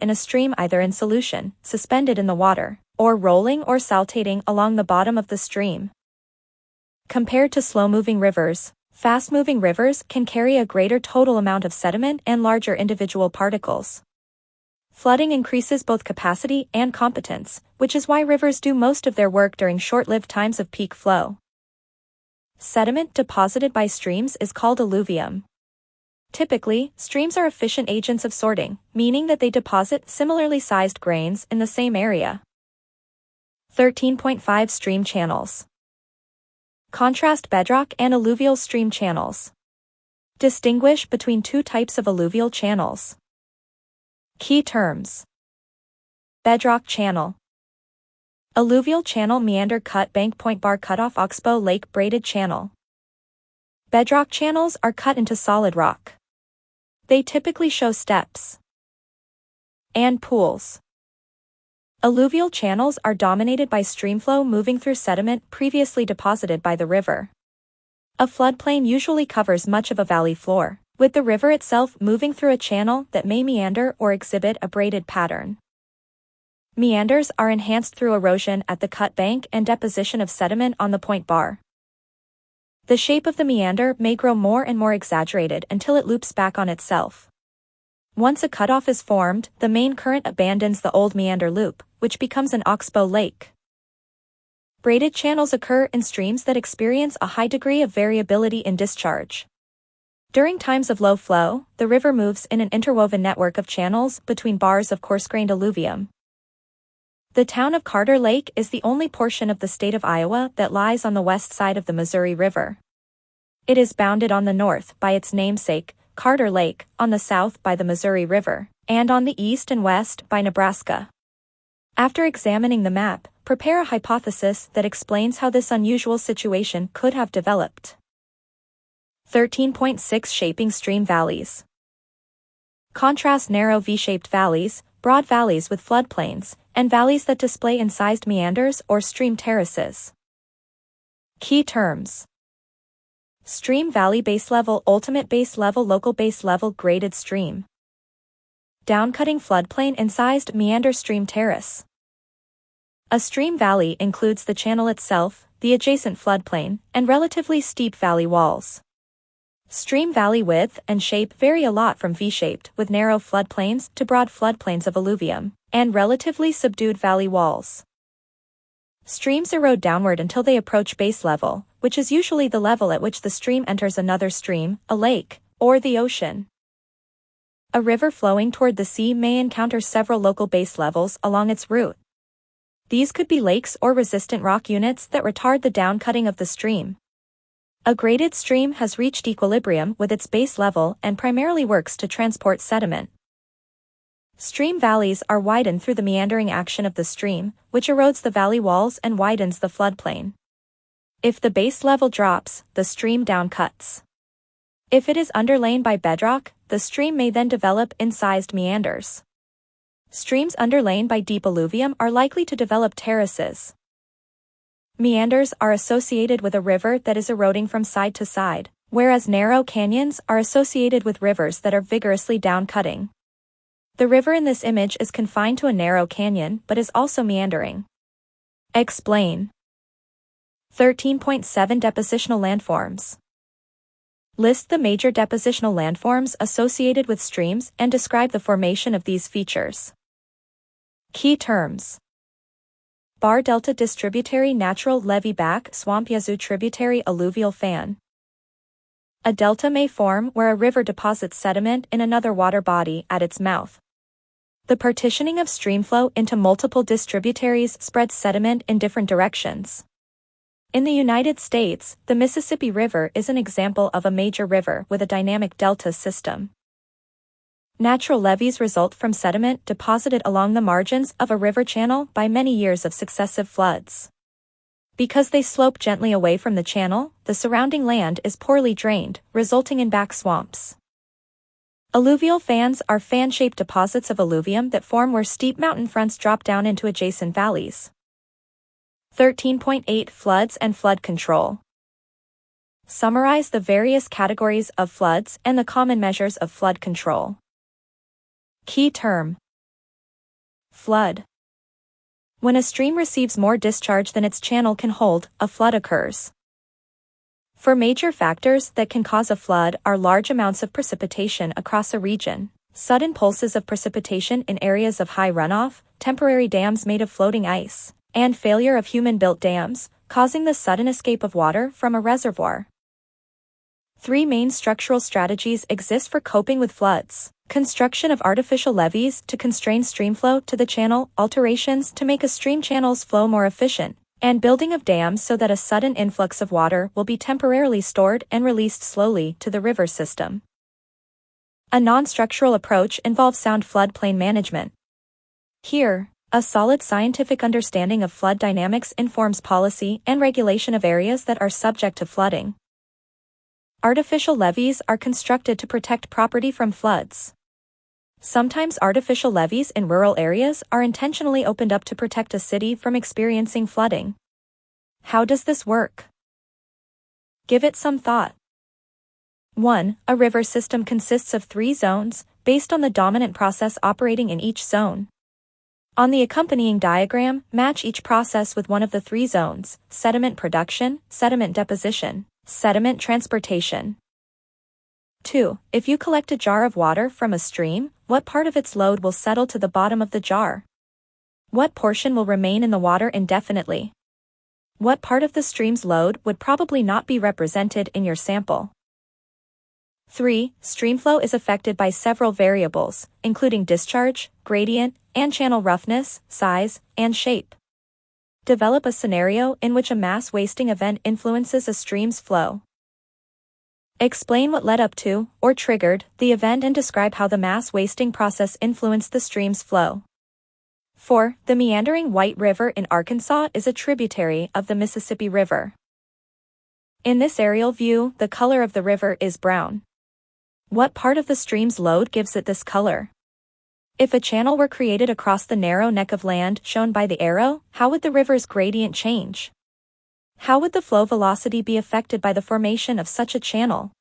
in a stream either in solution, suspended in the water, or rolling or saltating along the bottom of the stream. Compared to slow-moving rivers, fast-moving rivers can carry a greater total amount of sediment and larger individual particles. Flooding increases both capacity and competence, which is why rivers do most of their work during short-lived times of peak flow. Sediment deposited by streams is called alluvium. Typically, streams are efficient agents of sorting, meaning that they deposit similarly sized grains in the same area. 13.5 Stream channels. Contrast bedrock and alluvial stream channels. Distinguish between two types of alluvial channels. Key terms. Bedrock channel. Alluvial channel meander cut bank point bar cutoff oxbow lake braided channel. Bedrock channels are cut into solid rock. They typically show steps and pools. Alluvial channels are dominated by streamflow moving through sediment previously deposited by the river. A floodplain usually covers much of a valley floor, with the river itself moving through a channel that may meander or exhibit a braided pattern. Meanders are enhanced through erosion at the cut bank and deposition of sediment on the point bar. The shape of the meander may grow more and more exaggerated until it loops back on itself. Once a cutoff is formed, the main current abandons the old meander loop, which becomes an oxbow lake. Braided channels occur in streams that experience a high degree of variability in discharge. During times of low flow, the river moves in an interwoven network of channels between bars of coarse-grained alluvium. The town of Carter Lake is the only portion of the state of Iowa that lies on the west side of the Missouri River. It is bounded on the north by its namesake, Carter Lake, on the south by the Missouri River, and on the east and west by Nebraska. After examining the map, prepare a hypothesis that explains how this unusual situation could have developed. 13.6 Shaping stream valleys. Contrast narrow V-shaped valleys, broad valleys with floodplains, and valleys that display incised meanders or stream terraces. Key terms. Stream valley base level ultimate base level local base level graded stream. Downcutting floodplain incised meander stream terrace. A stream valley includes the channel itself, the adjacent floodplain, and relatively steep valley walls. Stream valley width and shape vary a lot from V-shaped with narrow floodplains to broad floodplains of alluvium, and relatively subdued valley walls. Streams erode downward until they approach base level, which is usually the level at which the stream enters another stream, a lake, or the ocean. A river flowing toward the sea may encounter several local base levels along its route. These could be lakes or resistant rock units that retard the downcutting of the stream. A graded stream has reached equilibrium with its base level and primarily works to transport sediment. Stream valleys are widened through the meandering action of the stream, which erodes the valley walls and widens the floodplain. If the base level drops, the stream downcuts. If it is underlain by bedrock, the stream may then develop incised meanders. Streams underlain by deep alluvium are likely to develop terraces. Meanders are associated with a river that is eroding from side to side, whereas narrow canyons are associated with rivers that are vigorously downcutting. The river in this image is confined to a narrow canyon but is also meandering. Explain. 13.7 Depositional landforms. List the major depositional landforms associated with streams and describe the formation of these features. Key terms. Bar delta distributary natural levee back swamp yazoo tributary alluvial fan. A delta may form where a river deposits sediment in another water body at its mouth. The partitioning of streamflow into multiple distributaries spreads sediment in different directions. In the United States, the Mississippi River is an example of a major river with a dynamic delta system. Natural levees result from sediment deposited along the margins of a river channel by many years of successive floods. Because they slope gently away from the channel, the surrounding land is poorly drained, resulting in back swamps. Alluvial fans are fan-shaped deposits of alluvium that form where steep mountain fronts drop down into adjacent valleys. 13.8 Floods and flood control. Summarize the various categories of floods and the common measures of flood control. Key term. Flood. When a stream receives more discharge than its channel can hold, a flood occurs. For major factors that can cause a flood are large amounts of precipitation across a region, sudden pulses of precipitation in areas of high runoff, temporary dams made of floating ice, and failure of human-built dams, causing the sudden escape of water from a reservoir. 3 main structural strategies exist for coping with floods: construction of artificial levees to constrain streamflow to the channel, alterations to make a stream channel's flow more efficient, and building of dams so that a sudden influx of water will be temporarily stored and released slowly to the river system. A non-structural approach involves sound floodplain management. Here, a solid scientific understanding of flood dynamics informs policy and regulation of areas that are subject to flooding. Artificial levees are constructed to protect property from floods. Sometimes artificial levees in rural areas are intentionally opened up to protect a city from experiencing flooding. How does this work? Give it some thought. 1. A river system consists of 3 zones, based on the dominant process operating in each zone. On the accompanying diagram, match each process with one of the 3 zones: sediment production, sediment deposition, sediment transportation. 2. If you collect a jar of water from a stream, what part of its load will settle to the bottom of the jar? What portion will remain in the water indefinitely? What part of the stream's load would probably not be represented in your sample? 3. Streamflow is affected by several variables, including discharge, gradient, and channel roughness, size, and shape. Develop a scenario in which a mass wasting event influences a stream's flow. Explain what led up to, or triggered, the event and describe how the mass wasting process influenced the stream's flow. 4. The meandering White River in Arkansas is a tributary of the Mississippi River. In this aerial view, the color of the river is brown. What part of the stream's load gives it this color? If a channel were created across the narrow neck of land shown by the arrow, how would the river's gradient change? How would the flow velocity be affected by the formation of such a channel?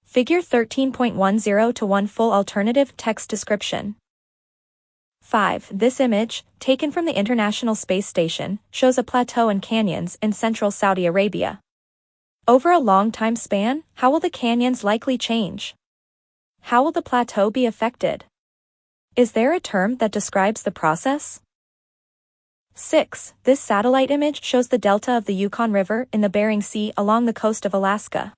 Figure 13.10 to 1 full alternative text description. 5. This image, taken from the International Space Station, shows a plateau and canyons in central Saudi Arabia. Over a long time span, how will the canyons likely change? How will the plateau be affected? Is there a term that describes the process? 6. This satellite image shows the delta of the Yukon River in the Bering Sea along the coast of Alaska.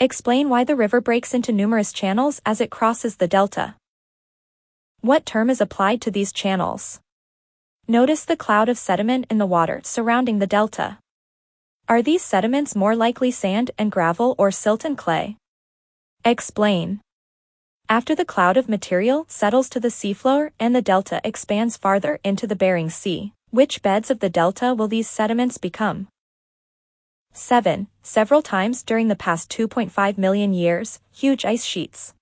Explain why the river breaks into numerous channels as it crosses the delta. What term is applied to these channels? Notice the cloud of sediment in the water surrounding the delta. Are these sediments more likely sand and gravel or silt and clay? Explain. After the cloud of material settles to the seafloor and the delta expands farther into the Bering Sea, which beds of the delta will these sediments become? 7. Several times during the past 2.5 million years, huge ice sheets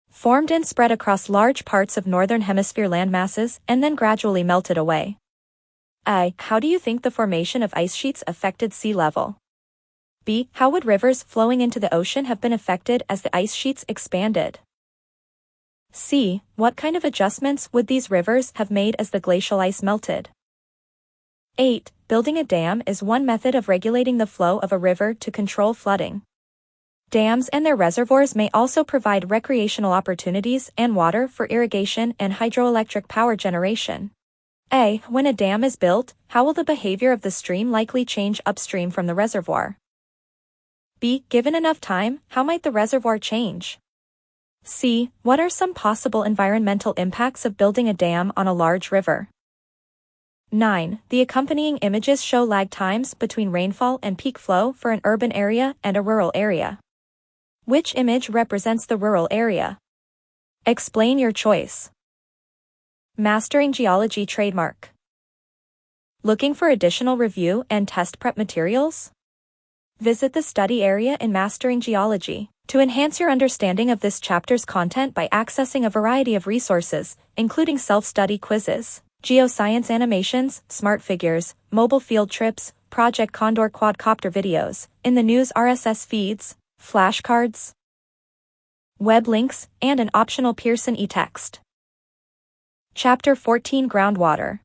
formed and spread across large parts of northern hemisphere landmasses and then gradually melted away. How do you think the formation of ice sheets affected sea level? B. How would rivers flowing into the ocean have been affected as the ice sheets expanded? C. What kind of adjustments would these rivers have made as the glacial ice melted? 8. Building a dam is one method of regulating the flow of a river to control flooding. Dams and their reservoirs may also provide recreational opportunities and water for irrigation and hydroelectric power generation. A. When a dam is built, how will the behavior of the stream likely change upstream from the reservoir? B. Given enough time, how might the reservoir change? C. What are some possible environmental impacts of building a dam on a large river? 9. The accompanying images show lag times between rainfall and peak flow for an urban area and a rural area. Which image represents the rural area? Explain your choice. Mastering Geology trademark. Looking for additional review and test prep materials? Visit the study area in Mastering Geology to enhance your understanding of this chapter's content by accessing a variety of resources, including self-study quizzes, geoscience animations, smart figures, mobile field trips, Project Condor quadcopter videos, in the news RSS feeds, flashcards, web links, and an optional Pearson e-text. Chapter 14 Groundwater.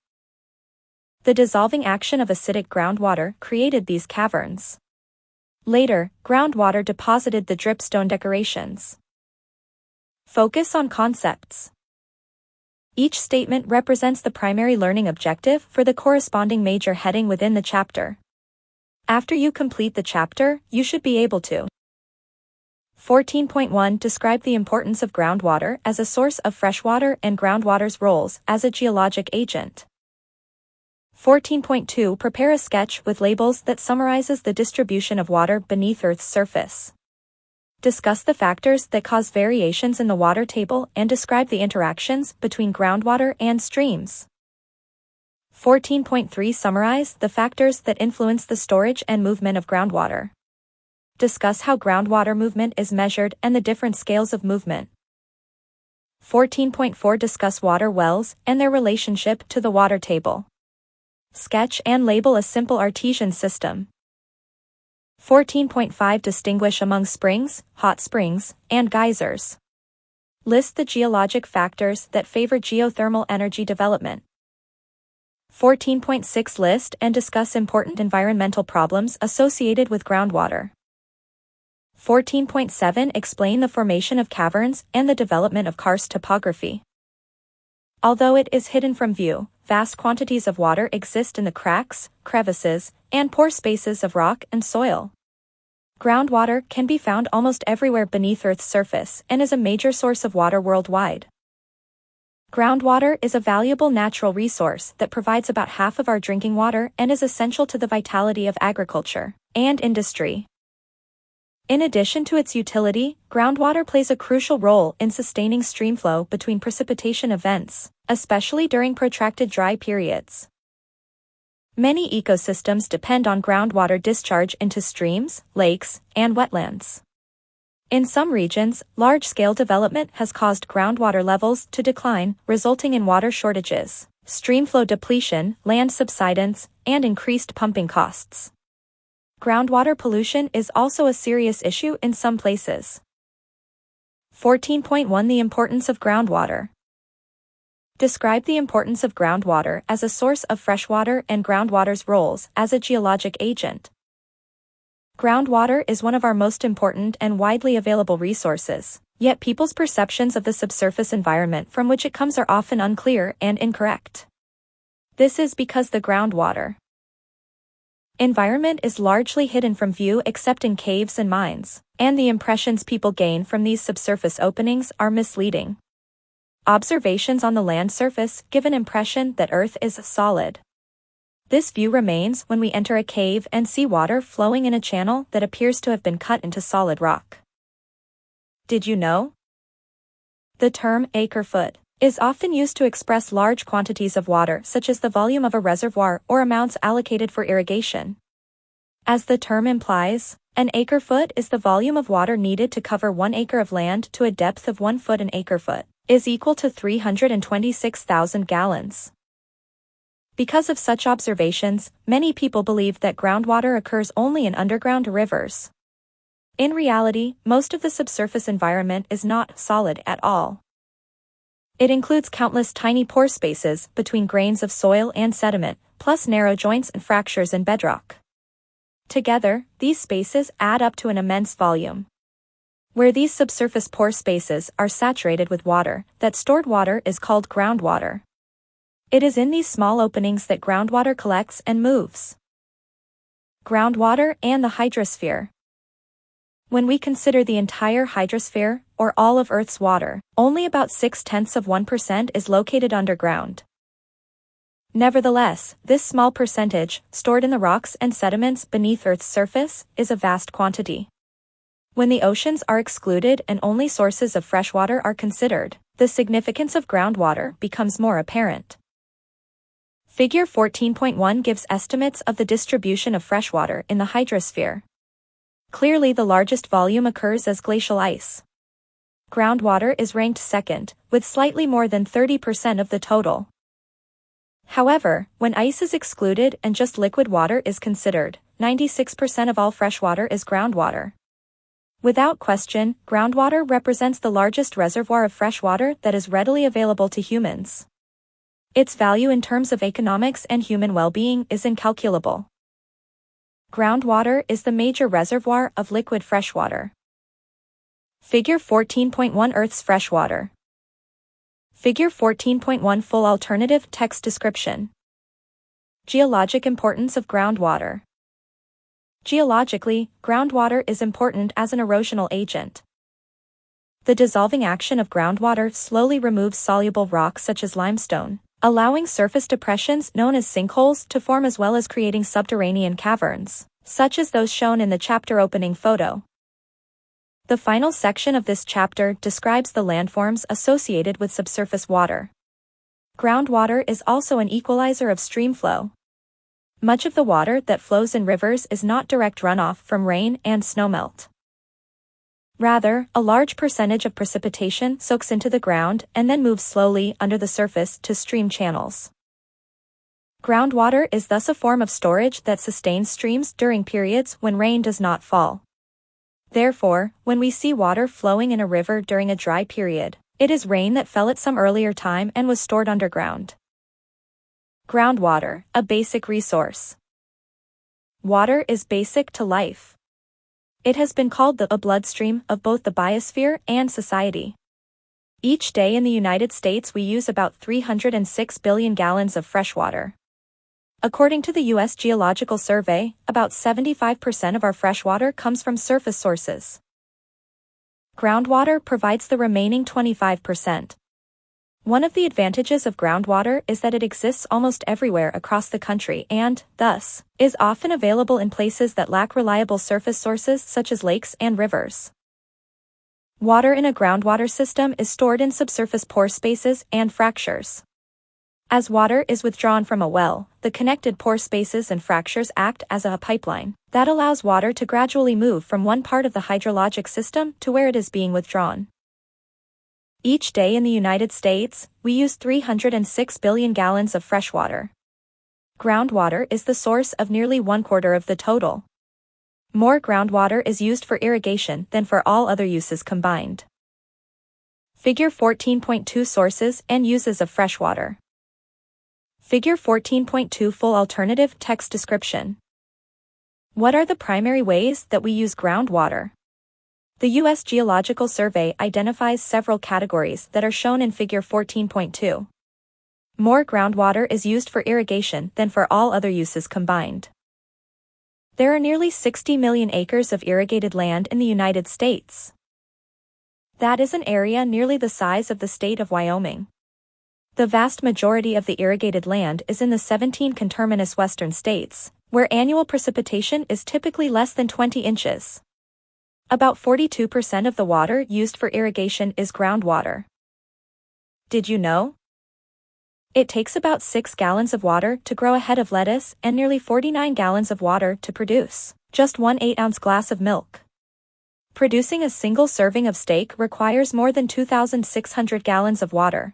The dissolving action of acidic groundwater created these caverns. Later, groundwater deposited the dripstone decorations. Focus on concepts. Each statement represents the primary learning objective for the corresponding major heading within the chapter. After you complete the chapter, you should be able to 14.1 Describe the importance of groundwater as a source of freshwater and groundwater's roles as a geologic agent. 14.2 Prepare a sketch with labels that summarizes the distribution of water beneath Earth's surface. Discuss the factors that cause variations in the water table and describe the interactions between groundwater and streams. 14.3 Summarize the factors that influence the storage and movement of groundwater. Discuss how groundwater movement is measured and the different scales of movement. 14.4 Discuss water wells and their relationship to the water table. Sketch and label a simple artesian system. 14.5 Distinguish among springs, hot springs, and geysers. List the geologic factors that favor geothermal energy development. 14.6 List and discuss important environmental problems associated with groundwater. 14.7 Explain the formation of caverns and the development of karst topography. Although it is hidden from view, vast quantities of water exist in the cracks, crevices, and pore spaces of rock and soil. Groundwater can be found almost everywhere beneath Earth's surface and is a major source of water worldwide. Groundwater is a valuable natural resource that provides about half of our drinking water and is essential to the vitality of agriculture and industry. In addition to its utility, groundwater plays a crucial role in sustaining streamflow between precipitation events, especially during protracted dry periods. Many ecosystems depend on groundwater discharge into streams, lakes, and wetlands. In some regions, large-scale development has caused groundwater levels to decline, resulting in water shortages, streamflow depletion, land subsidence, and increased pumping costs. Groundwater pollution is also a serious issue in some places. 14.1 The importance of groundwater. Describe the importance of groundwater as a source of freshwater and groundwater's roles as a geologic agent. Groundwater is one of our most important and widely available resources, yet people's perceptions of the subsurface environment from which it comes are often unclear and incorrect. This is because the groundwater environment is largely hidden from view except in caves and mines, and the impressions people gain from these subsurface openings are misleading. Observations on the land surface give an impression that Earth is solid. This view remains when we enter a cave and see water flowing in a channel that appears to have been cut into solid rock. Did you know? The term acre-foot is often used to express large quantities of water, such as the volume of a reservoir or amounts allocated for irrigation. As the term implies, an acre-foot is the volume of water needed to cover 1 acre of land to a depth of 1 foot. An acre-foot is equal to 326,000 gallons. Because of such observations, many people believe that groundwater occurs only in underground rivers. In reality, most of the subsurface environment is not solid at all. It includes countless tiny pore spaces between grains of soil and sediment, plus narrow joints and fractures in bedrock. Together, these spaces add up to an immense volume. Where these subsurface pore spaces are saturated with water, that stored water is called groundwater. It is in these small openings that groundwater collects and moves. Groundwater and the hydrosphere. When we consider the entire hydrosphere, or all of Earth's water, only about 0.6% is located underground. Nevertheless, this small percentage, stored in the rocks and sediments beneath Earth's surface, is a vast quantity. When the oceans are excluded and only sources of freshwater are considered, the significance of groundwater becomes more apparent. Figure 14.1 gives estimates of the distribution of freshwater in the hydrosphere. Clearly, the largest volume occurs as glacial ice. Groundwater is ranked second, with slightly more than 30% of the total. However, when ice is excluded and just liquid water is considered, 96% of all freshwater is groundwater. Without question, groundwater represents the largest reservoir of fresh water that is readily available to humans. Its value in terms of economics and human well-being is incalculable. Groundwater is the major reservoir of liquid freshwater. Figure 14.1 Earth's freshwater. Figure 14.1 Full alternative text description. Geologic importance of groundwater. Geologically, groundwater is important as an erosional agent. The dissolving action of groundwater slowly removes soluble rock such as limestone, allowing surface depressions known as sinkholes to form as well as creating subterranean caverns, such as those shown in the chapter opening photo. The final section of this chapter describes the landforms associated with subsurface water. Groundwater is also an equalizer of stream flow. Much of the water that flows in rivers is not direct runoff from rain and snowmelt. Rather, a large percentage of precipitation soaks into the ground and then moves slowly under the surface to stream channels. Groundwater is thus a form of storage that sustains streams during periods when rain does not fall. Therefore, when we see water flowing in a river during a dry period, it is rain that fell at some earlier time and was stored underground. Groundwater, a basic resource. Water is basic to life. It has been called a bloodstream of both the biosphere and society. Each day in the United States we use about 306 billion gallons of fresh water. According to the U.S. Geological Survey, about 75% of our freshwater comes from surface sources. Groundwater provides the remaining 25%. One of the advantages of groundwater is that it exists almost everywhere across the country and, thus, is often available in places that lack reliable surface sources such as lakes and rivers. Water in a groundwater system is stored in subsurface pore spaces and fractures. As water is withdrawn from a well, the connected pore spaces and fractures act as a pipeline that allows water to gradually move from one part of the hydrologic system to where it is being withdrawn. Each day in the United States, we use 306 billion gallons of fresh water. Groundwater is the source of nearly 1/4 of the total. More groundwater is used for irrigation than for all other uses combined. Figure 14.2 Sources and uses of freshwater. Figure 14.2 Full alternative text description. What are the primary ways that we use groundwater? The U.S. Geological Survey identifies several categories that are shown in Figure 14.2. More groundwater is used for irrigation than for all other uses combined. There are nearly 60 million acres of irrigated land in the United States. That is an area nearly the size of the state of Wyoming. The vast majority of the irrigated land is in the 17 conterminous western states, where annual precipitation is typically less than 20 inches. About 42% of the water used for irrigation is groundwater. Did you know? It takes about 6 gallons of water to grow a head of lettuce and nearly 49 gallons of water to produce just 1 8-ounce glass of milk. Producing a single serving of steak requires more than 2,600 gallons of water.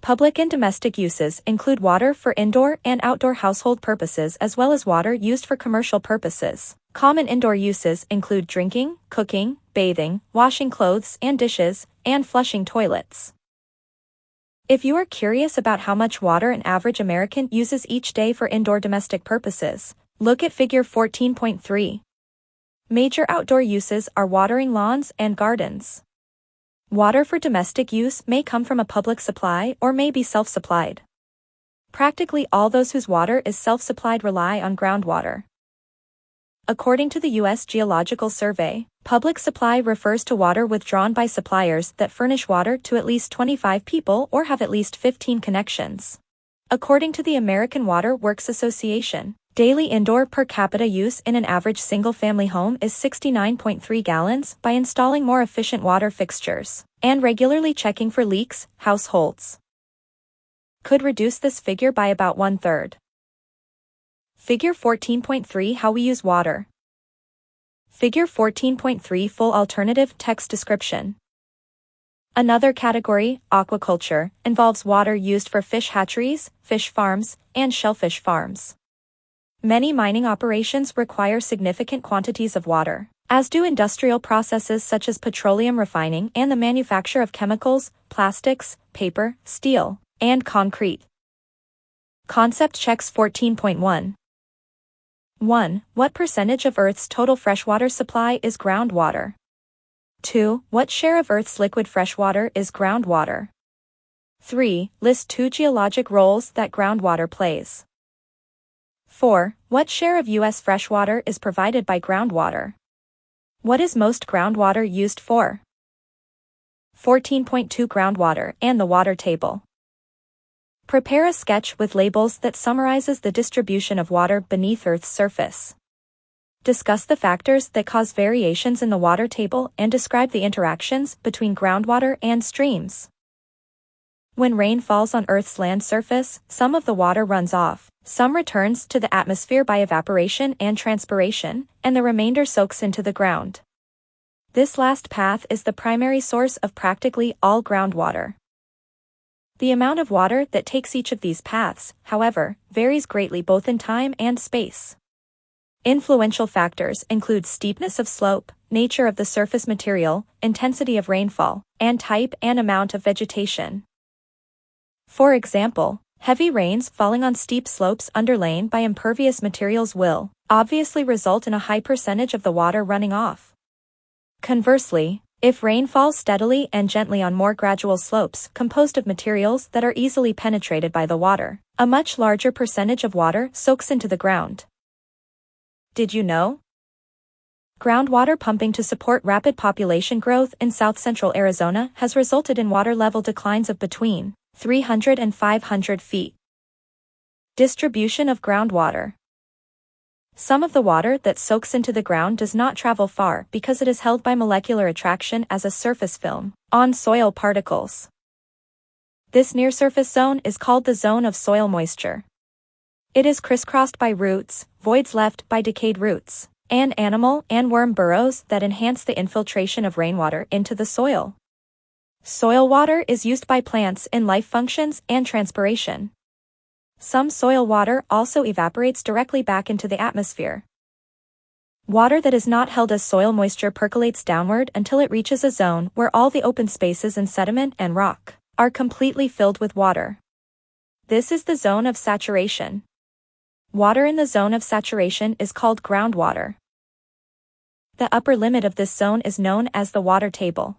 Public and domestic uses include water for indoor and outdoor household purposes as well as water used for commercial purposes. Common indoor uses include drinking, cooking, bathing, washing clothes and dishes, and flushing toilets. If you are curious about how much water an average American uses each day for indoor domestic purposes, look at Figure 14.3. Major outdoor uses are watering lawns and gardens. Water for domestic use may come from a public supply or may be self-supplied. Practically all those whose water is self-supplied rely on groundwater. According to the U.S. Geological Survey, public supply refers to water withdrawn by suppliers that furnish water to at least 25 people or have at least 15 connections. According to the American Water Works Association, daily indoor per capita use in an average single-family home is 69.3 gallons by installing more efficient water fixtures and regularly checking for leaks. Households could reduce this figure by about 1/3. Figure 14.3 How we use water. Figure 14.3 Full alternative text description. Another category, aquaculture, involves water used for fish hatcheries, fish farms, and shellfish farms. Many mining operations require significant quantities of water, as do industrial processes such as petroleum refining and the manufacture of chemicals, plastics, paper, steel, and concrete. Concept checks 14.1. 1. What percentage of Earth's total freshwater supply is groundwater? 2. What share of Earth's liquid freshwater is groundwater? 3. List 2 geologic roles that groundwater plays. 4. What share of U.S. freshwater is provided by groundwater? What is most groundwater used for? 14.2 Groundwater and the water table. Prepare a sketch with labels that summarizes the distribution of water beneath Earth's surface. Discuss the factors that cause variations in the water table and describe the interactions between groundwater and streams. When rain falls on Earth's land surface, some of the water runs off, some returns to the atmosphere by evaporation and transpiration, and the remainder soaks into the ground. This last path is the primary source of practically all groundwater. The amount of water that takes each of these paths, however, varies greatly both in time and space. Influential factors include steepness of slope, nature of the surface material, intensity of rainfall, and type and amount of vegetation. For example, heavy rains falling on steep slopes underlain by impervious materials will, obviously, result in a high percentage of the water running off. Conversely, if rain falls steadily and gently on more gradual slopes composed of materials that are easily penetrated by the water, a much larger percentage of water soaks into the ground. Did you know? Groundwater pumping to support rapid population growth in south-central Arizona has resulted in water level declines of between 300 and 500 feet. Distribution of groundwater. Some of the water that soaks into the ground does not travel far because it is held by molecular attraction as a surface film on soil particles. This near-surface zone is called the zone of soil moisture. It is crisscrossed by roots, voids left by decayed roots, and animal and worm burrows that enhance the infiltration of rainwater into the soil. Soil water is used by plants in life functions and transpiration. Some soil water also evaporates directly back into the atmosphere. Water that is not held as soil moisture percolates downward until it reaches a zone where all the open spaces in sediment and rock are completely filled with water. This is the zone of saturation. Water in the zone of saturation is called groundwater. The upper limit of this zone is known as the water table.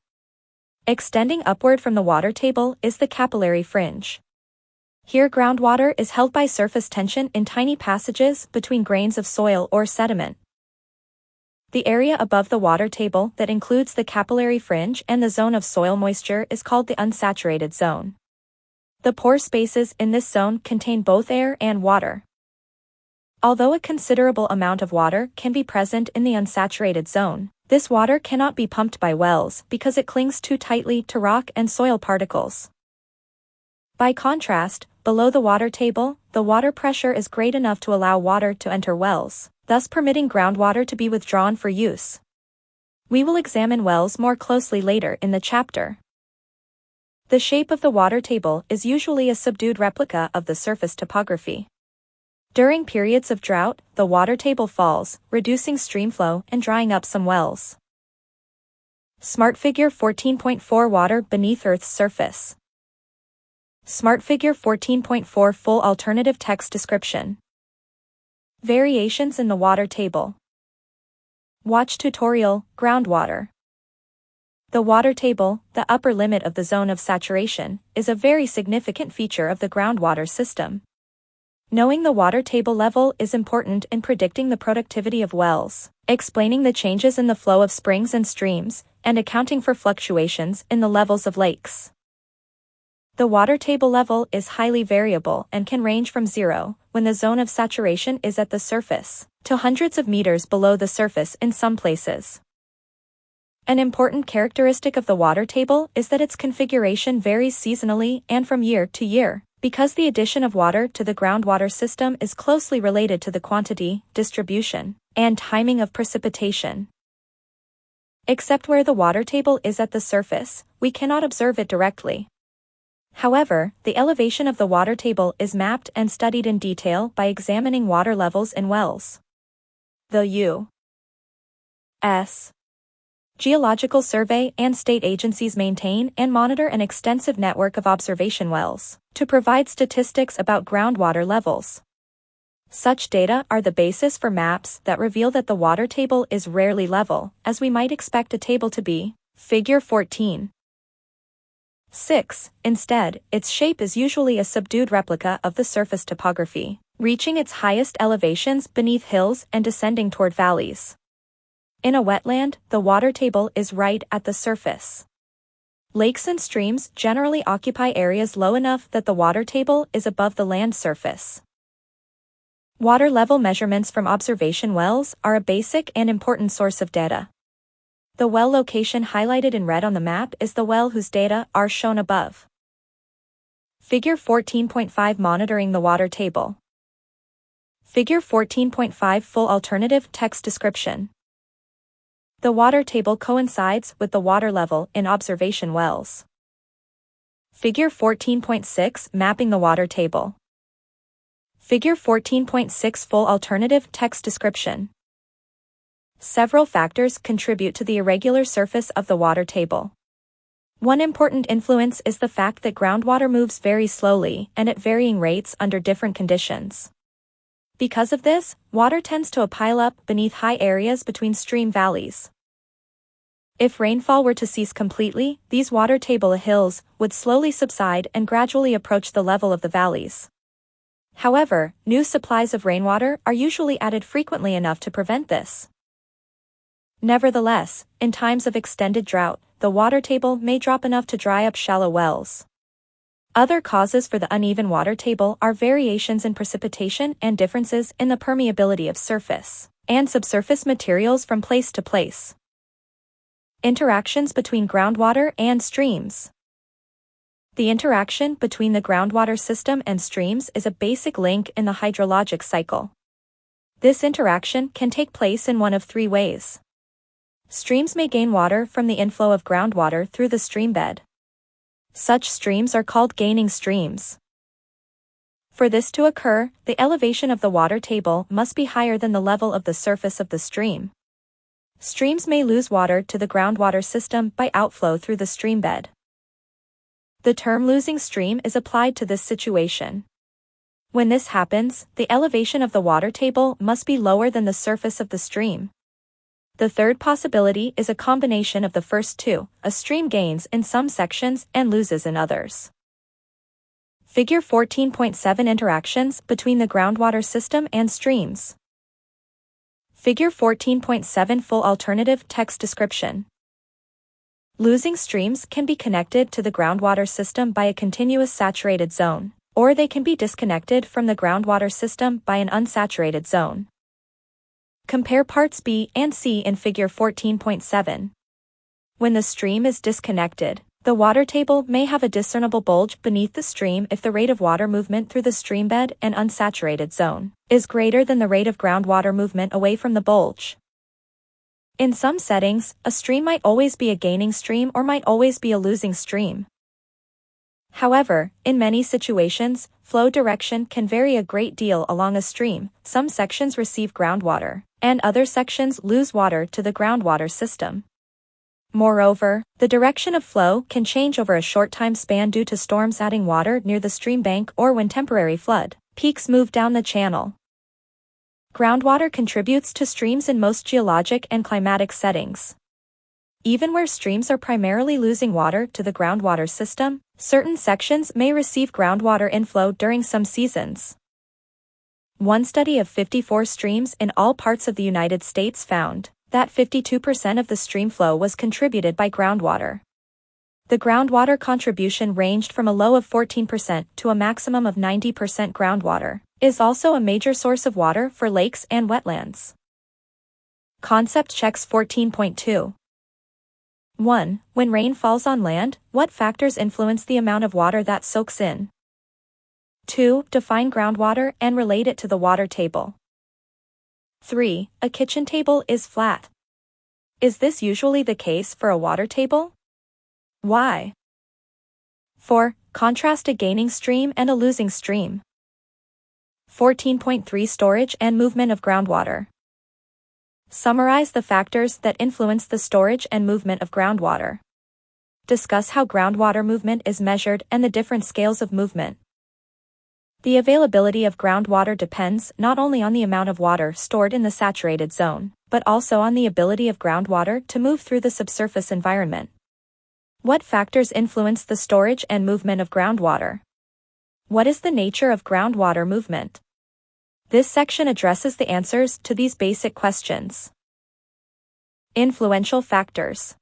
Extending upward from the water table is the capillary fringe. Here groundwater is held by surface tension in tiny passages between grains of soil or sediment. The area above the water table that includes the capillary fringe and the zone of soil moisture is called the unsaturated zone. The pore spaces in this zone contain both air and water. Although a considerable amount of water can be present in the unsaturated zone, this water cannot be pumped by wells because it clings too tightly to rock and soil particles. By contrast, below the water table, the water pressure is great enough to allow water to enter wells, thus permitting groundwater to be withdrawn for use. We will examine wells more closely later in the chapter. The shape of the water table is usually a subdued replica of the surface topography. During periods of drought, the water table falls, reducing streamflow and drying up some wells. Smart Figure 14.4 Water beneath Earth's surface. Smart Figure 14.4 Full alternative text description. Variations in the water table. Watch tutorial, groundwater. The water table, the upper limit of the zone of saturation, is a very significant feature of the groundwater system. Knowing the water table level is important in predicting the productivity of wells, explaining the changes in the flow of springs and streams, and accounting for fluctuations in the levels of lakes. The water table level is highly variable and can range from 0, when the zone of saturation is at the surface, to hundreds of meters below the surface in some places. An important characteristic of the water table is that its configuration varies seasonally and from year to year, because the addition of water to the groundwater system is closely related to the quantity, distribution, and timing of precipitation. Except where the water table is at the surface, we cannot observe it directly. However, the elevation of the water table is mapped and studied in detail by examining water levels in wells. The U.S. Geological Survey and state agencies maintain and monitor an extensive network of observation wells to provide statistics about groundwater levels. Such data are the basis for maps that reveal that the water table is rarely level, as we might expect a table to be. Figure 14. 6. Instead, its shape is usually a subdued replica of the surface topography, reaching its highest elevations beneath hills and descending toward valleys. In a wetland, the water table is right at the surface. Lakes and streams generally occupy areas low enough that the water table is above the land surface. Water level measurements from observation wells are a basic and important source of data. The well location highlighted in red on the map is the well whose data are shown above. Figure 14.5 Monitoring the water table. Figure 14.5 Full alternative text description. The water table coincides with the water level in observation wells. Figure 14.6 Mapping the water table. Figure 14.6 Full alternative text description. Several factors contribute to the irregular surface of the water table. One important influence is the fact that groundwater moves very slowly and at varying rates under different conditions. Because of this, water tends to pile up beneath high areas between stream valleys. If rainfall were to cease completely, these water table hills would slowly subside and gradually approach the level of the valleys. However, new supplies of rainwater are usually added frequently enough to prevent this. Nevertheless, in times of extended drought, the water table may drop enough to dry up shallow wells. Other causes for the uneven water table are variations in precipitation and differences in the permeability of surface and subsurface materials from place to place. Interactions between groundwater and streams. The interaction between the groundwater system and streams is a basic link in the hydrologic cycle. This interaction can take place in one of three ways. Streams may gain water from the inflow of groundwater through the streambed. Such streams are called gaining streams. For this to occur, the elevation of the water table must be higher than the level of the surface of the stream. Streams may lose water to the groundwater system by outflow through the streambed. The term losing stream is applied to this situation. When this happens, the elevation of the water table must be lower than the surface of the stream. The third possibility is a combination of the first two. A stream gains in some sections and loses in others. Figure 14.7 Interactions between the groundwater system and streams. Figure 14.7 Full alternative text description. Losing streams can be connected to the groundwater system by a continuous saturated zone, or they can be disconnected from the groundwater system by an unsaturated zone. Compare parts B and C in figure 14.7. When the stream is disconnected, the water table may have a discernible bulge beneath the stream if the rate of water movement through the streambed and unsaturated zone is greater than the rate of groundwater movement away from the bulge. In some settings, a stream might always be a gaining stream or might always be a losing stream. However, in many situations, flow direction can vary a great deal along a stream. Some sections receive groundwater, and other sections lose water to the groundwater system. Moreover, the direction of flow can change over a short time span due to storms adding water near the stream bank or when temporary flood peaks move down the channel. Groundwater contributes to streams in most geologic and climatic settings. Even where streams are primarily losing water to the groundwater system, certain sections may receive groundwater inflow during some seasons. One study of 54 streams in all parts of the United States found that 52% of the stream flow was contributed by groundwater. The groundwater contribution ranged from a low of 14% to a maximum of 90%. Groundwater is also a major source of water for lakes and wetlands. Concept checks 14.2. 1. When rain falls on land, what factors influence the amount of water that soaks in? 2. Define groundwater and relate it to the water table. 3. A kitchen table is flat. Is this usually the case for a water table? Why? 4. Contrast a gaining stream and a losing stream. 14.3 Storage and movement of groundwater. Summarize the factors that influence the storage and movement of groundwater. Discuss how groundwater movement is measured and the different scales of movement. The availability of groundwater depends not only on the amount of water stored in the saturated zone, but also on the ability of groundwater to move through the subsurface environment. What factors influence the storage and movement of groundwater? What is the nature of groundwater movement? This section addresses the answers to these basic questions. Influential factors.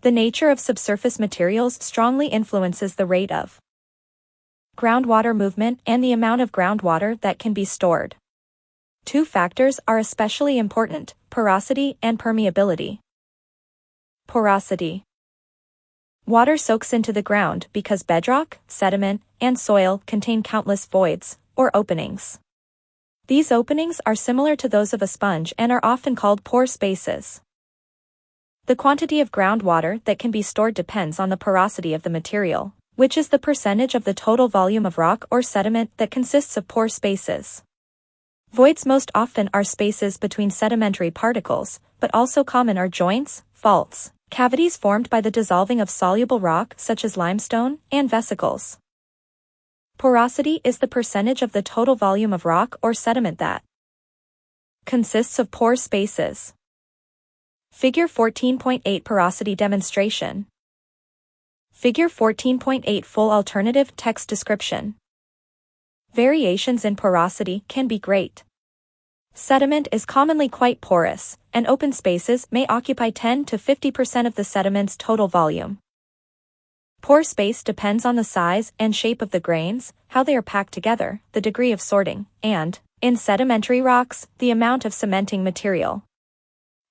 The nature of subsurface materials strongly influences the rate of groundwater movement and the amount of groundwater that can be stored. Two factors are especially important: porosity and permeability. Porosity. Water soaks into the ground because bedrock, sediment, and soil contain countless voids, or openings. These openings are similar to those of a sponge and are often called pore spaces. The quantity of groundwater that can be stored depends on the porosity of the material, which is the percentage of the total volume of rock or sediment that consists of pore spaces. Voids most often are spaces between sedimentary particles, but also common are joints, faults, cavities formed by the dissolving of soluble rock such as limestone, and vesicles. Porosity is the percentage of the total volume of rock or sediment that consists of pore spaces. Figure 14.8 Porosity Demonstration. Figure 14.8 Full alternative text description. Variations in porosity can be great. Sediment is commonly quite porous, and open spaces may occupy 10 to 50% of the sediment's total volume. Pore space depends on the size and shape of the grains, how they are packed together, the degree of sorting, and, in sedimentary rocks, the amount of cementing material.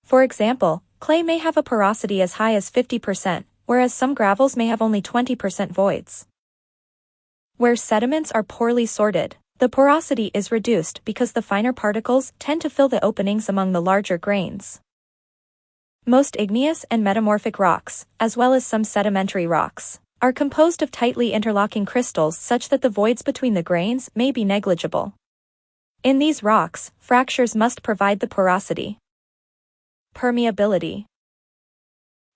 For example, clay may have a porosity as high as 50%, whereas some gravels may have only 20% voids. Where sediments are poorly sorted, the porosity is reduced because the finer particles tend to fill the openings among the larger grains. Most igneous and metamorphic rocks, as well as some sedimentary rocks, are composed of tightly interlocking crystals such that the voids between the grains may be negligible. In these rocks, fractures must provide the porosity. Permeability.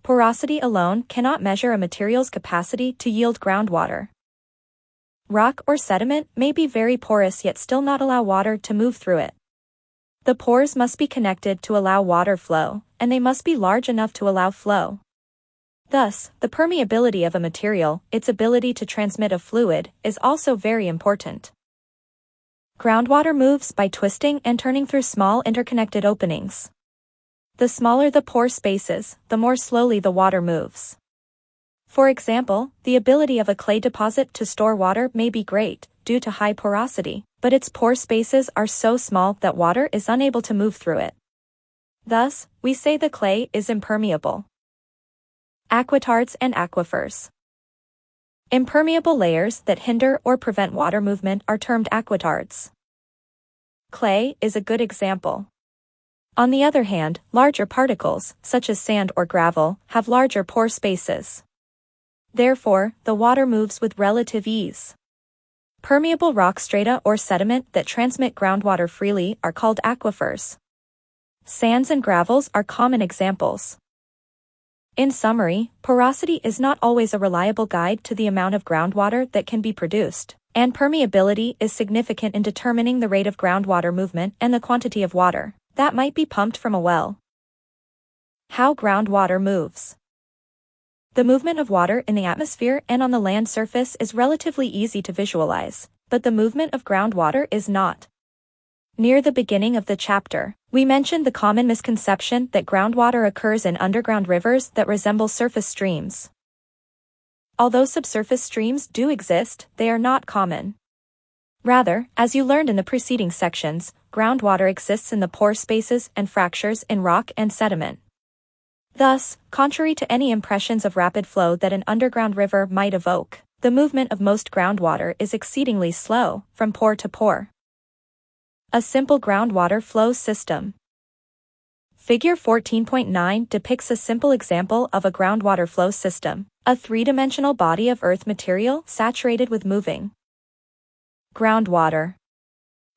Porosity alone cannot measure a material's capacity to yield groundwater. Rock or sediment may be very porous yet still not allow water to move through it. The pores must be connected to allow water flow, and they must be large enough to allow flow. Thus, the permeability of a material, its ability to transmit a fluid, is also very important. Groundwater moves by twisting and turning through small interconnected openings. The smaller the pore spaces, the more slowly the water moves. For example, the ability of a clay deposit to store water may be great, due to high porosity, but its pore spaces are so small that water is unable to move through it. Thus, we say the clay is impermeable. Aquitards and aquifers. Impermeable layers that hinder or prevent water movement are termed aquitards. Clay is a good example. On the other hand, larger particles, such as sand or gravel, have larger pore spaces. Therefore, the water moves with relative ease. Permeable rock strata or sediment that transmit groundwater freely are called aquifers. Sands and gravels are common examples. In summary, porosity is not always a reliable guide to the amount of groundwater that can be produced, and permeability is significant in determining the rate of groundwater movement and the quantity of water that might be pumped from a well. How groundwater moves. The movement of water in the atmosphere and on the land surface is relatively easy to visualize, but the movement of groundwater is not. Near the beginning of the chapter, we mentioned the common misconception that groundwater occurs in underground rivers that resemble surface streams. Although subsurface streams do exist, they are not common. Rather, as you learned in the preceding sections, groundwater exists in the pore spaces and fractures in rock and sediment. Thus, contrary to any impressions of rapid flow that an underground river might evoke, the movement of most groundwater is exceedingly slow, from pore to pore. A simple groundwater flow system. Figure 14.9 depicts a simple example of a groundwater flow system, a three-dimensional body of earth material saturated with moving groundwater.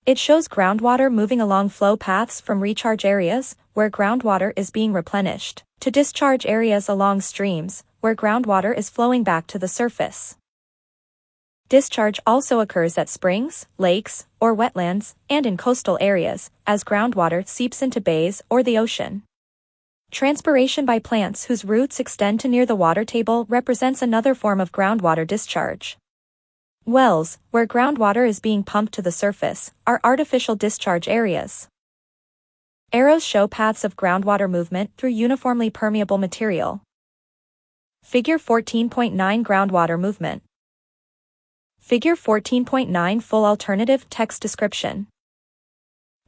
It shows groundwater moving along flow paths from recharge areas, where groundwater is being replenished, to discharge areas along streams, where groundwater is flowing back to the surface. Discharge also occurs at springs, lakes, or wetlands, and in coastal areas, as groundwater seeps into bays or the ocean. Transpiration by plants whose roots extend to near the water table represents another form of groundwater discharge. Wells, where groundwater is being pumped to the surface, are artificial discharge areas. Arrows show paths of groundwater movement through uniformly permeable material. Figure 14.9 Groundwater movement. Figure 14.9 Full alternative text description.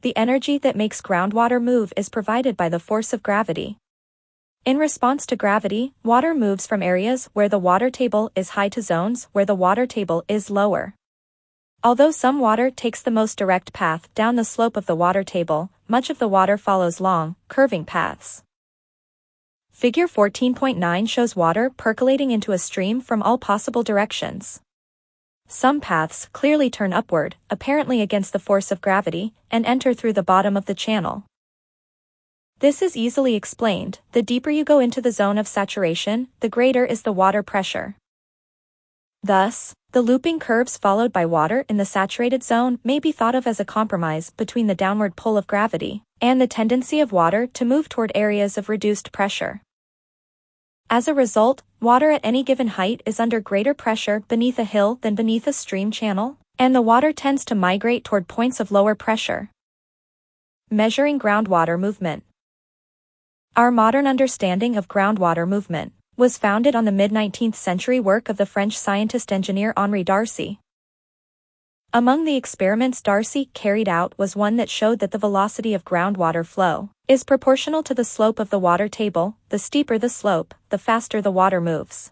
The energy that makes groundwater move is provided by the force of gravity. In response to gravity, water moves from areas where the water table is high to zones where the water table is lower. Although some water takes the most direct path down the slope of the water table, much of the water follows long, curving paths. Figure 14.9 shows water percolating into a stream from all possible directions. Some paths clearly turn upward, apparently against the force of gravity, and enter through the bottom of the channel. This is easily explained. The deeper you go into the zone of saturation, the greater is the water pressure. Thus, the looping curves followed by water in the saturated zone may be thought of as a compromise between the downward pull of gravity and the tendency of water to move toward areas of reduced pressure. As a result, water at any given height is under greater pressure beneath a hill than beneath a stream channel, and the water tends to migrate toward points of lower pressure. Measuring groundwater movement. Our modern understanding of groundwater movement was founded on the mid-19th century work of the French scientist-engineer Henri Darcy. Among the experiments Darcy carried out was one that showed that the velocity of groundwater flow is proportional to the slope of the water table. The steeper the slope, the faster the water moves.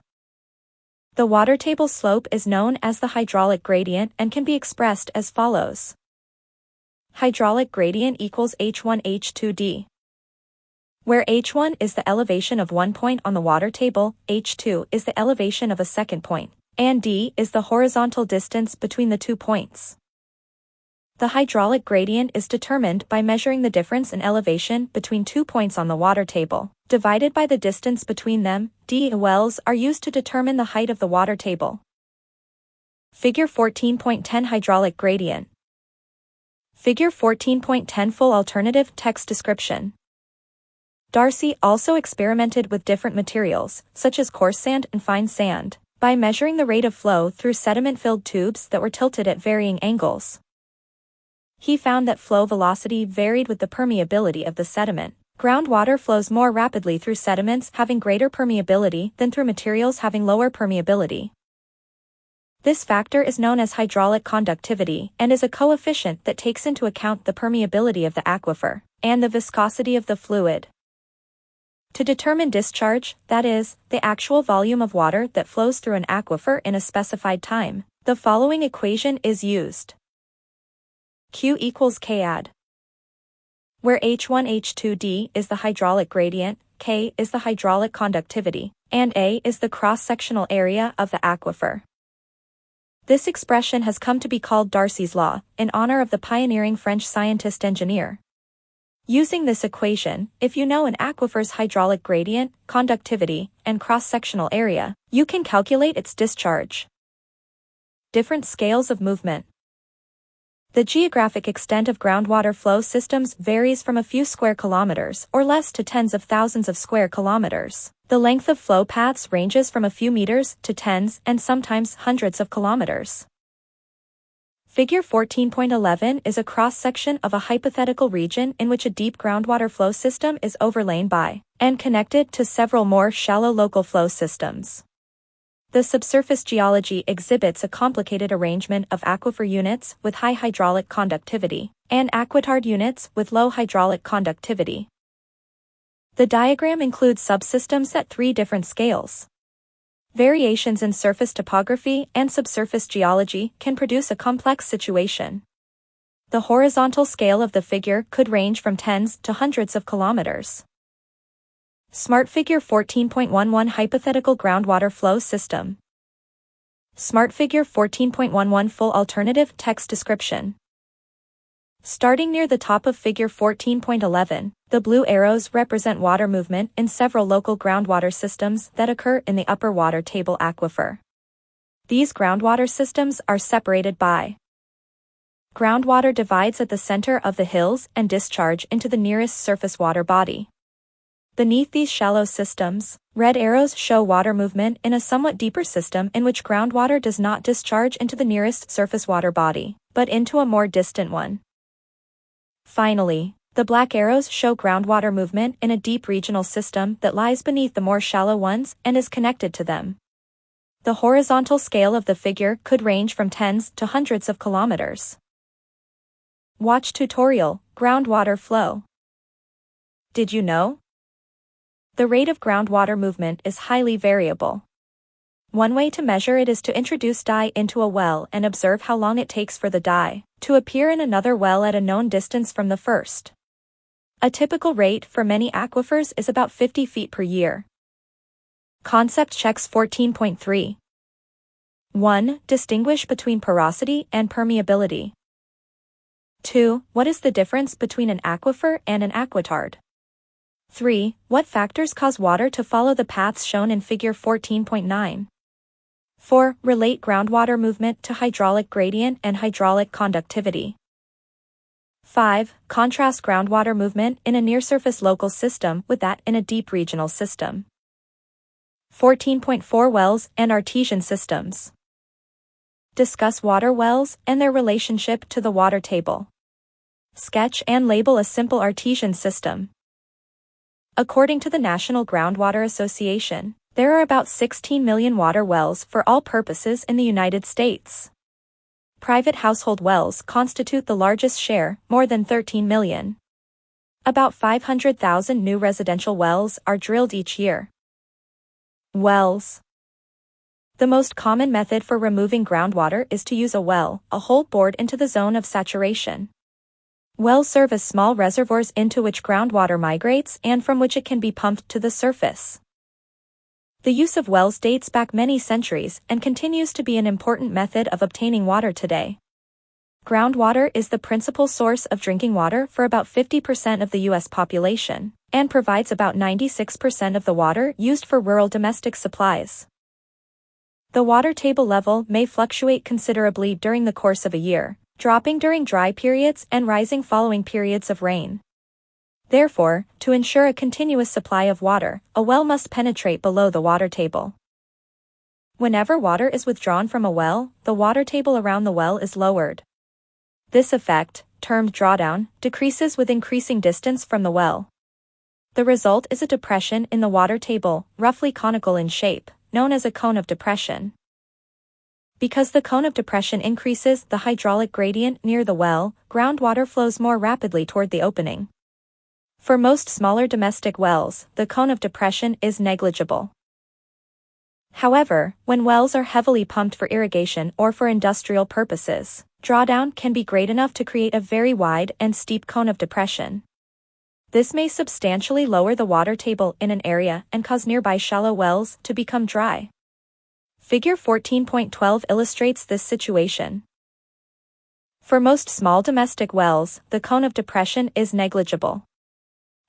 The water table slope is known as the hydraulic gradient and can be expressed as follows. Hydraulic gradient equals H1 H2D. Where H1 is the elevation of one point on the water table, H2 is the elevation of a second point, and D is the horizontal distance between the 2 points. The hydraulic gradient is determined by measuring the difference in elevation between 2 points on the water table, divided by the distance between them. D wells are used to determine the height of the water table. Figure 14.10 Hydraulic gradient. Figure 14.10 Full alternative text description. Darcy also experimented with different materials, such as coarse sand and fine sand, by measuring the rate of flow through sediment-filled tubes that were tilted at varying angles. He found that flow velocity varied with the permeability of the sediment. Groundwater flows more rapidly through sediments having greater permeability than through materials having lower permeability. This factor is known as hydraulic conductivity and is a coefficient that takes into account the permeability of the aquifer and the viscosity of the fluid. To determine discharge, that is, the actual volume of water that flows through an aquifer in a specified time, the following equation is used. Q equals Kad. Where H1 H2D is the hydraulic gradient, K is the hydraulic conductivity, and A is the cross-sectional area of the aquifer. This expression has come to be called Darcy's law, in honor of the pioneering French scientist-engineer. Using this equation, if you know an aquifer's hydraulic gradient, conductivity, and cross-sectional area, you can calculate its discharge. Different scales of movement. The geographic extent of groundwater flow systems varies from a few square kilometers or less to tens of thousands of square kilometers. The length of flow paths ranges from a few meters to tens and sometimes hundreds of kilometers. Figure 14.11 is a cross-section of a hypothetical region in which a deep groundwater flow system is overlain by and connected to several more shallow local flow systems. The subsurface geology exhibits a complicated arrangement of aquifer units with high hydraulic conductivity and aquitard units with low hydraulic conductivity. The diagram includes subsystems at 3 different scales. Variations in surface topography and subsurface geology can produce a complex situation. The horizontal scale of the figure could range from tens to hundreds of kilometers. Smart Figure 14.11 Hypothetical groundwater flow system. Smart Figure 14.11 Full alternative text description. Starting near the top of figure 14.11, the blue arrows represent water movement in several local groundwater systems that occur in the upper water table aquifer. These groundwater systems are separated by groundwater divides at the center of the hills and discharge into the nearest surface water body. Beneath these shallow systems, red arrows show water movement in a somewhat deeper system in which groundwater does not discharge into the nearest surface water body, but into a more distant one. Finally, the black arrows show groundwater movement in a deep regional system that lies beneath the more shallow ones and is connected to them. The horizontal scale of the figure could range from tens to hundreds of kilometers. Watch tutorial, groundwater flow. Did you know? The rate of groundwater movement is highly variable. One way to measure it is to introduce dye into a well and observe how long it takes for the dye to appear in another well at a known distance from the first. A typical rate for many aquifers is about 50 feet per year. Concept checks 14.3. 1. Distinguish between porosity and permeability. 2. What is the difference between an aquifer and an aquitard? 3. What factors cause water to follow the paths shown in figure 14.9? 4. Relate groundwater movement to hydraulic gradient and hydraulic conductivity. 5. Contrast groundwater movement in a near-surface local system with that in a deep regional system. 14.4 Wells and artesian systems. Discuss water wells and their relationship to the water table. Sketch and label a simple artesian system. According to the National Groundwater Association, there are about 16 million water wells for all purposes in the United States. Private household wells constitute the largest share, more than 13 million. About 500,000 new residential wells are drilled each year. Wells. The most common method for removing groundwater is to use a well, a hole bored into the zone of saturation. Wells serve as small reservoirs into which groundwater migrates and from which it can be pumped to the surface. The use of wells dates back many centuries and continues to be an important method of obtaining water today. Groundwater is the principal source of drinking water for about 50% of the U.S. population, and provides about 96% of the water used for rural domestic supplies. The water table level may fluctuate considerably during the course of a year, dropping during dry periods and rising following periods of rain. Therefore, to ensure a continuous supply of water, a well must penetrate below the water table. Whenever water is withdrawn from a well, the water table around the well is lowered. This effect, termed drawdown, decreases with increasing distance from the well. The result is a depression in the water table, roughly conical in shape, known as a cone of depression. Because the cone of depression increases the hydraulic gradient near the well, groundwater flows more rapidly toward the opening. For most smaller domestic wells, the cone of depression is negligible. However, when wells are heavily pumped for irrigation or for industrial purposes, drawdown can be great enough to create a very wide and steep cone of depression. This may substantially lower the water table in an area and cause nearby shallow wells to become dry. Figure 14.12 illustrates this situation. For most small domestic wells, the cone of depression is negligible.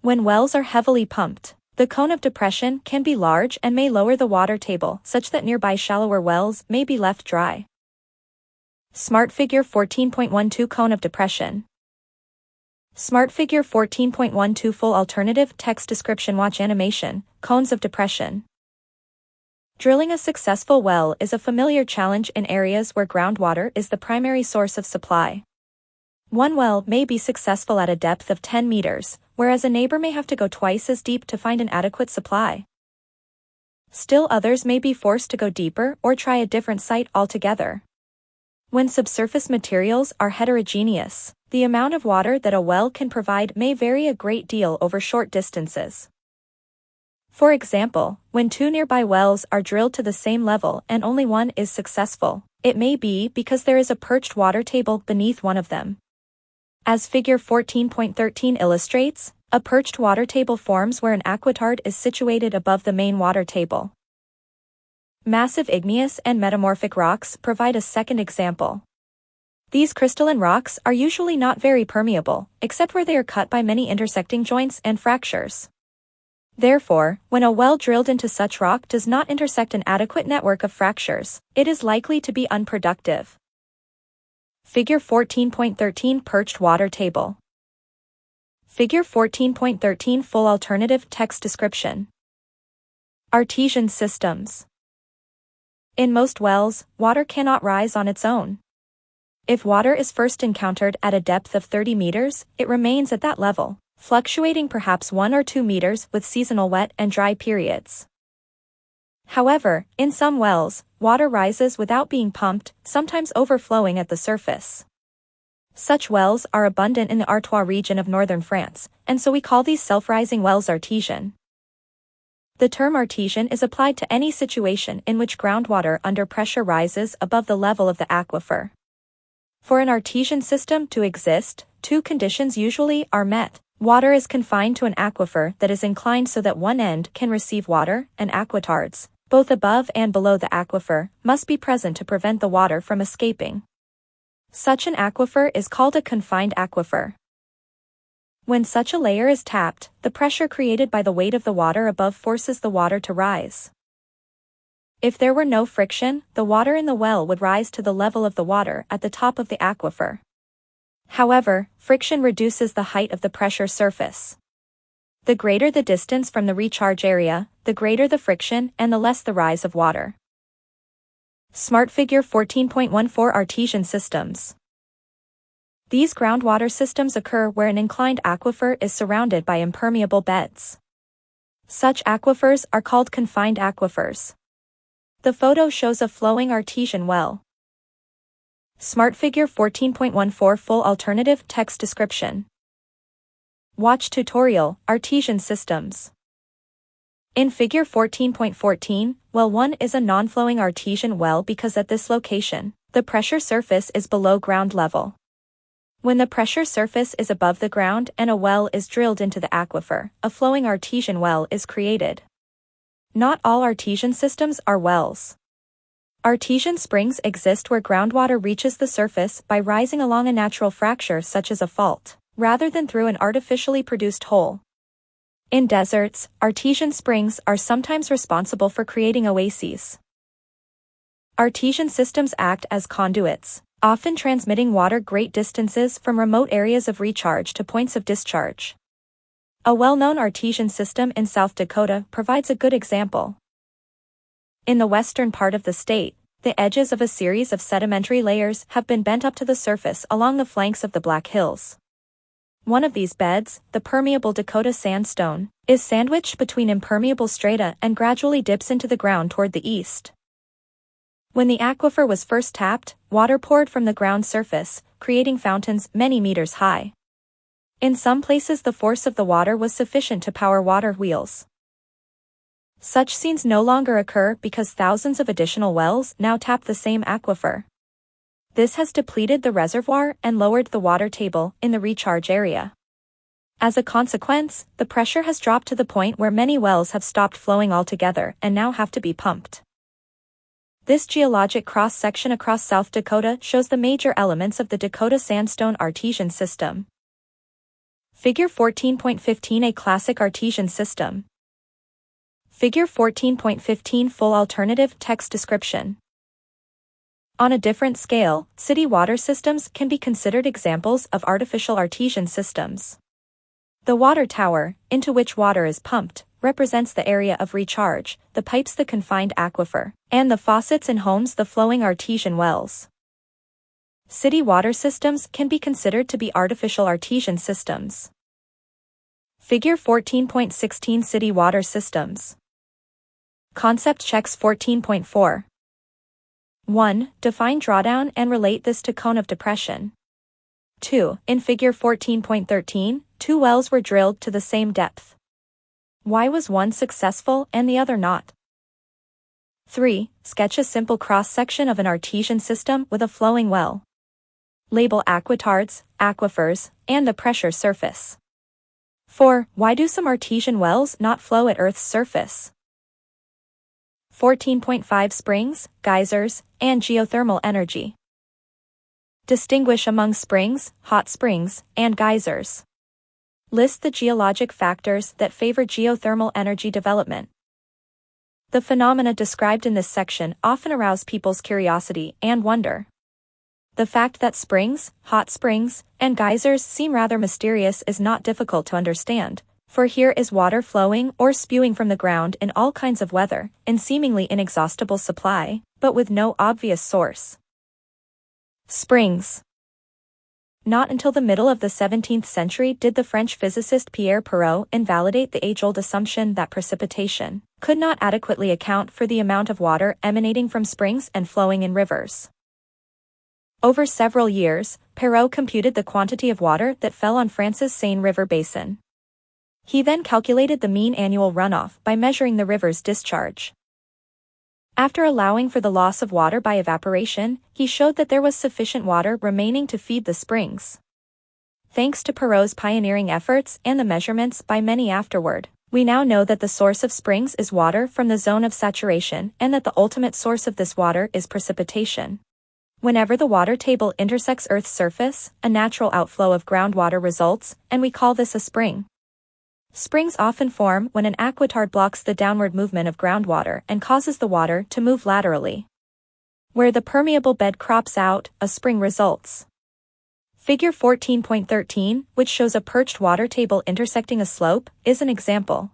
When wells are heavily pumped, the cone of depression can be large and may lower the water table such that nearby shallower wells may be left dry. Smart Figure 14.12 Cone of depression. Smart Figure 14.12 Full alternative text description. Watch animation, cones of depression. Drilling a successful well is a familiar challenge in areas where groundwater is the primary source of supply. One well may be successful at a depth of 10 meters, whereas a neighbor may have to go twice as deep to find an adequate supply. Still others may be forced to go deeper or try a different site altogether. When subsurface materials are heterogeneous, the amount of water that a well can provide may vary a great deal over short distances. For example, when two nearby wells are drilled to the same level and only one is successful, it may be because there is a perched water table beneath one of them. As Figure 14.13 illustrates, a perched water table forms where an aquitard is situated above the main water table. Massive igneous and metamorphic rocks provide a second example. These crystalline rocks are usually not very permeable, except where they are cut by many intersecting joints and fractures. Therefore, when a well drilled into such rock does not intersect an adequate network of fractures, it is likely to be unproductive. Figure 14.13 Perched Water Table. Figure 14.13 Full alternative text description. Artesian systems. In most wells, water cannot rise on its own. If water is first encountered at a depth of 30 meters, it remains at that level, fluctuating perhaps 1 or 2 meters with seasonal wet and dry periods. However, in some wells, water rises without being pumped, sometimes overflowing at the surface. Such wells are abundant in the Artois region of northern France, and so we call these self-rising wells artesian. The term artesian is applied to any situation in which groundwater under pressure rises above the level of the aquifer. For an artesian system to exist, two conditions usually are met. Water is confined to an aquifer that is inclined so that one end can receive water, and aquetards, both above and below the aquifer, must be present to prevent the water from escaping. Such an aquifer is called a confined aquifer. When such a layer is tapped, the pressure created by the weight of the water above forces the water to rise. If there were no friction, the water in the well would rise to the level of the water at the top of the aquifer. However, friction reduces the height of the pressure surface. The greater the distance from the recharge area, the greater the friction and the less the rise of water. Smart Figure 14.14 Artesian systems. These groundwater systems occur where an inclined aquifer is surrounded by impermeable beds. Such aquifers are called confined aquifers. The photo shows a flowing artesian well. Smart Figure 14.14 Full alternative text description. Watch tutorial, Artesian systems. In Figure 14.14, well 1 is a non-flowing artesian well because at this location, the pressure surface is below ground level. When the pressure surface is above the ground and a well is drilled into the aquifer, a flowing artesian well is created. Not all artesian systems are wells. Artesian springs exist where groundwater reaches the surface by rising along a natural fracture such as a fault, rather than through an artificially produced hole. In deserts, artesian springs are sometimes responsible for creating oases. Artesian systems act as conduits, often transmitting water great distances from remote areas of recharge to points of discharge. A well-known artesian system in South Dakota provides a good example. In the western part of the state, the edges of a series of sedimentary layers have been bent up to the surface along the flanks of the Black Hills. One of these beds, the permeable Dakota sandstone, is sandwiched between impermeable strata and gradually dips into the ground toward the east. When the aquifer was first tapped, water poured from the ground surface, creating fountains many meters high. In some places the force of the water was sufficient to power water wheels. Such scenes no longer occur because thousands of additional wells now tap the same aquifer. This has depleted the reservoir and lowered the water table in the recharge area. As a consequence, the pressure has dropped to the point where many wells have stopped flowing altogether and now have to be pumped. This geologic cross-section across South Dakota shows the major elements of the Dakota sandstone artesian system. Figure 14.15 A classic artesian system. Figure 14.15 Full alternative text description. On a different scale, city water systems can be considered examples of artificial artesian systems. The water tower, into which water is pumped, represents the area of recharge, the pipes the confined aquifer, and the faucets in homes the flowing artesian wells. City water systems can be considered to be artificial artesian systems. Figure 14.16 City water systems. Concept checks 14.4. 1. Define drawdown and relate this to cone of depression. 2. In Figure 14.13, two wells were drilled to the same depth. Why was one successful and the other not? 3. Sketch a simple cross-section of an artesian system with a flowing well. Label aquitards, aquifers, and the pressure surface. 4. Why do some artesian wells not flow at Earth's surface? 14.5 Springs, geysers, and geothermal energy. Distinguish among springs, hot springs, and geysers. List the geologic factors that favor geothermal energy development. The phenomena described in this section often arouse people's curiosity and wonder. The fact that springs, hot springs, and geysers seem rather mysterious is not difficult to understand, for here is water flowing or spewing from the ground in all kinds of weather, in seemingly inexhaustible supply, but with no obvious source. Springs. Not until the middle of the 17th century did the French physicist Pierre Perrault invalidate the age-old assumption that precipitation could not adequately account for the amount of water emanating from springs and flowing in rivers. Over several years, Perrault computed the quantity of water that fell on France's Seine River basin. He then calculated the mean annual runoff by measuring the river's discharge. After allowing for the loss of water by evaporation, he showed that there was sufficient water remaining to feed the springs. Thanks to Perrault's pioneering efforts and the measurements by many afterward, we now know that the source of springs is water from the zone of saturation and that the ultimate source of this water is precipitation. Whenever the water table intersects Earth's surface, a natural outflow of groundwater results, and we call this a spring. Springs often form when an aquitard blocks the downward movement of groundwater and causes the water to move laterally. Where the permeable bed crops out, a spring results. Figure 14.13, which shows a perched water table intersecting a slope, is an example.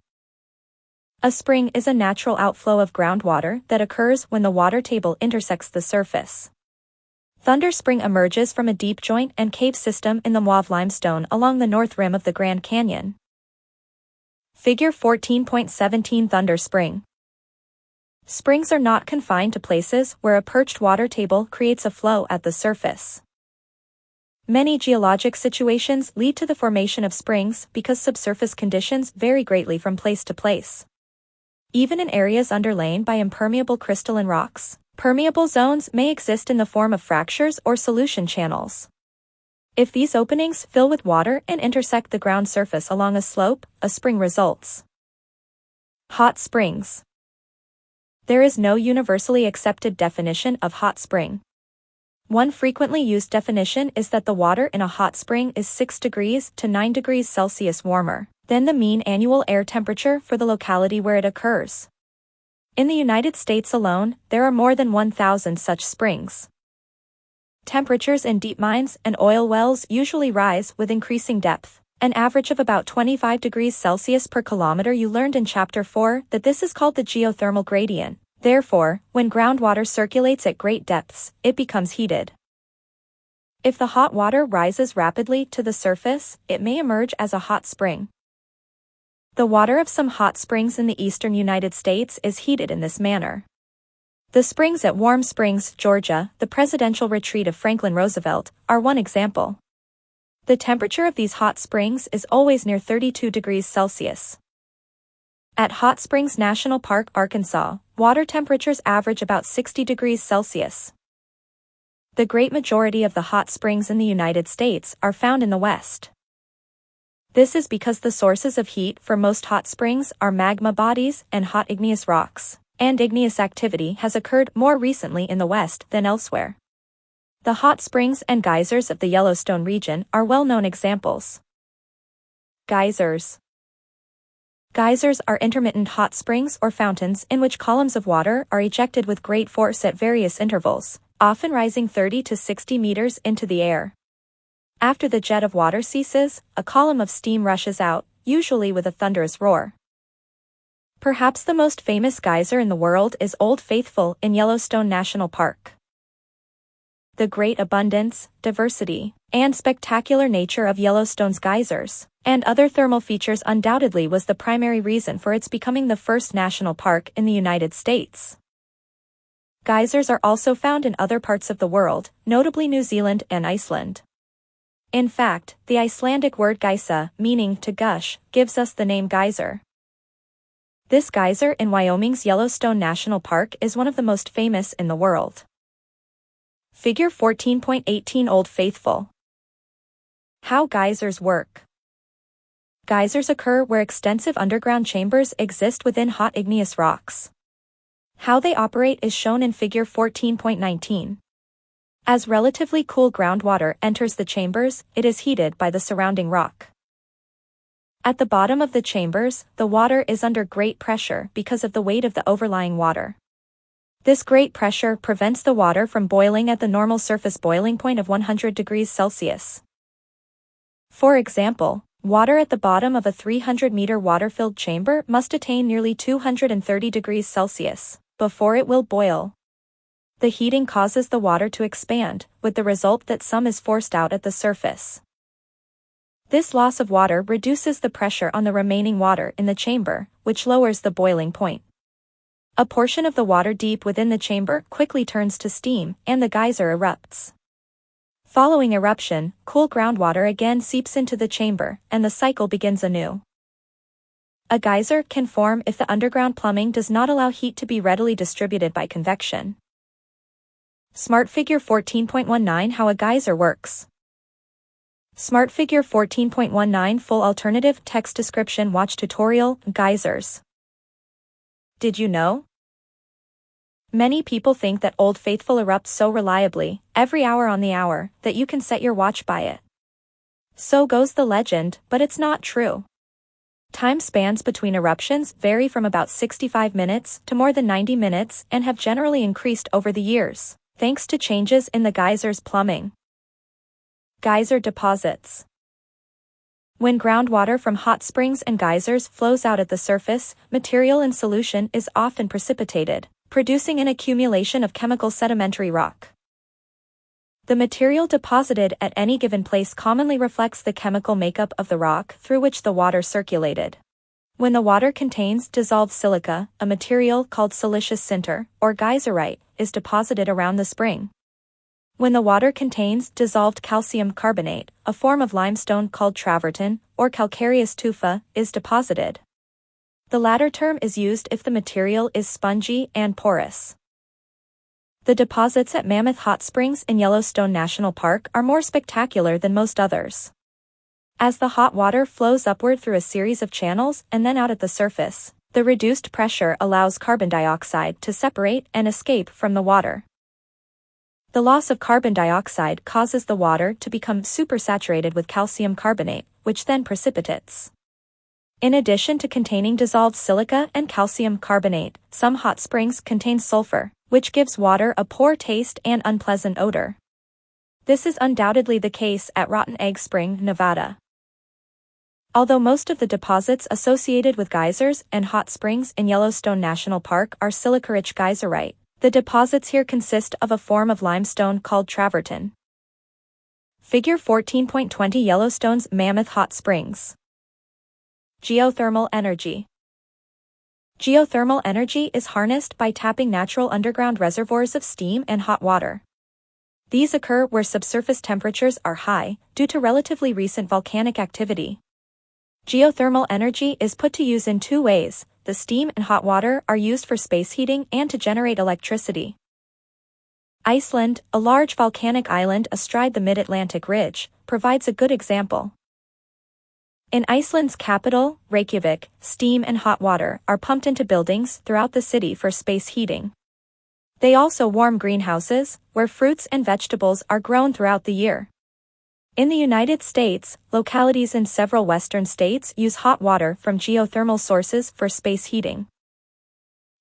A spring is a natural outflow of groundwater that occurs when the water table intersects the surface. Thunder Spring emerges from a deep joint and cave system in the Mauve limestone along the north rim of the Grand Canyon. Figure 14.17 Thunder Spring. Springs are not confined to places where a perched water table creates a flow at the surface. Many geologic situations lead to the formation of springs because subsurface conditions vary greatly from place to place. Even in areas underlain by impermeable crystalline rocks, permeable zones may exist in the form of fractures or solution channels. If these openings fill with water and intersect the ground surface along a slope, a spring results. Hot springs. There is no universally accepted definition of hot spring. One frequently used definition is that the water in a hot spring is 6 degrees to 9 degrees Celsius warmer than the mean annual air temperature for the locality where it occurs. In the United States alone, there are more than 1,000 such springs. Temperatures in deep mines and oil wells usually rise with increasing depth, an average of about 25 degrees Celsius per kilometer. You learned in Chapter 4 that this is called the geothermal gradient. Therefore, when groundwater circulates at great depths, it becomes heated. If the hot water rises rapidly to the surface, it may emerge as a hot spring. The water of some hot springs in the eastern United States is heated in this manner. The springs at Warm Springs, Georgia, the presidential retreat of Franklin Roosevelt, are one example. The temperature of these hot springs is always near 32 degrees Celsius. At Hot Springs National Park, Arkansas, water temperatures average about 60 degrees Celsius. The great majority of the hot springs in the United States are found in the West. This is because the sources of heat for most hot springs are magma bodies and hot igneous rocks, and igneous activity has occurred more recently in the West than elsewhere. The hot springs and geysers of the Yellowstone region are well-known examples. Geysers. Geysers are intermittent hot springs or fountains in which columns of water are ejected with great force at various intervals, often rising 30 to 60 meters into the air. After the jet of water ceases, a column of steam rushes out, usually with a thunderous roar. Perhaps the most famous geyser in the world is Old Faithful in Yellowstone National Park. The great abundance, diversity, and spectacular nature of Yellowstone's geysers, and other thermal features undoubtedly was the primary reason for its becoming the first national park in the United States. Geysers are also found in other parts of the world, notably New Zealand and Iceland. In fact, the Icelandic word geisa, meaning to gush, gives us the name geyser. This geyser in Wyoming's Yellowstone National Park is one of the most famous in the world. Figure 14.18 Old Faithful. How geysers work. Geysers occur where extensive underground chambers exist within hot igneous rocks. How they operate is shown in Figure 14.19. As relatively cool groundwater enters the chambers, it is heated by the surrounding rock. At the bottom of the chambers, the water is under great pressure because of the weight of the overlying water. This great pressure prevents the water from boiling at the normal surface boiling point of 100 degrees Celsius. For example, water at the bottom of a 300-meter water-filled chamber must attain nearly 230 degrees Celsius before it will boil. The heating causes the water to expand, with the result that some is forced out at the surface. This loss of water reduces the pressure on the remaining water in the chamber, which lowers the boiling point. A portion of the water deep within the chamber quickly turns to steam, and the geyser erupts. Following eruption, cool groundwater again seeps into the chamber, and the cycle begins anew. A geyser can form if the underground plumbing does not allow heat to be readily distributed by convection. Smart Figure 14.19 How a geyser works. Smart Figure 14.19 Full alternative text description. Watch tutorial, Geysers. Did you know? Many people think that Old Faithful erupts so reliably, every hour on the hour, that you can set your watch by it. So goes the legend, but it's not true. Time spans between eruptions vary from about 65 minutes to more than 90 minutes and have generally increased over the years, thanks to changes in the geyser's plumbing. Geyser deposits. When groundwater from hot springs and geysers flows out at the surface, material in solution is often precipitated, producing an accumulation of chemical sedimentary rock. The material deposited at any given place commonly reflects the chemical makeup of the rock through which the water circulated. When the water contains dissolved silica, a material called siliceous sinter, or geyserite, is deposited around the spring. When the water contains dissolved calcium carbonate, a form of limestone called travertine, or calcareous tufa, is deposited. The latter term is used if the material is spongy and porous. The deposits at Mammoth Hot Springs in Yellowstone National Park are more spectacular than most others. As the hot water flows upward through a series of channels and then out at the surface, the reduced pressure allows carbon dioxide to separate and escape from the water. The loss of carbon dioxide causes the water to become supersaturated with calcium carbonate, which then precipitates. In addition to containing dissolved silica and calcium carbonate, some hot springs contain sulfur, which gives water a poor taste and unpleasant odor. This is undoubtedly the case at Rotten Egg Spring, Nevada. Although most of the deposits associated with geysers and hot springs in Yellowstone National Park are silica-rich geyserite, the deposits here consist of a form of limestone called travertine. Figure 14.20 Yellowstone's Mammoth Hot Springs. Geothermal energy. Geothermal energy is harnessed by tapping natural underground reservoirs of steam and hot water. These occur where subsurface temperatures are high, due to relatively recent volcanic activity. Geothermal energy is put to use in two ways. The steam and hot water are used for space heating and to generate electricity. Iceland, a large volcanic island astride the mid-Atlantic ridge, provides a good example. In Iceland's capital, Reykjavik, steam and hot water are pumped into buildings throughout the city for space heating. They also warm greenhouses, where fruits and vegetables are grown throughout the year. In the United States, localities in several western states use hot water from geothermal sources for space heating.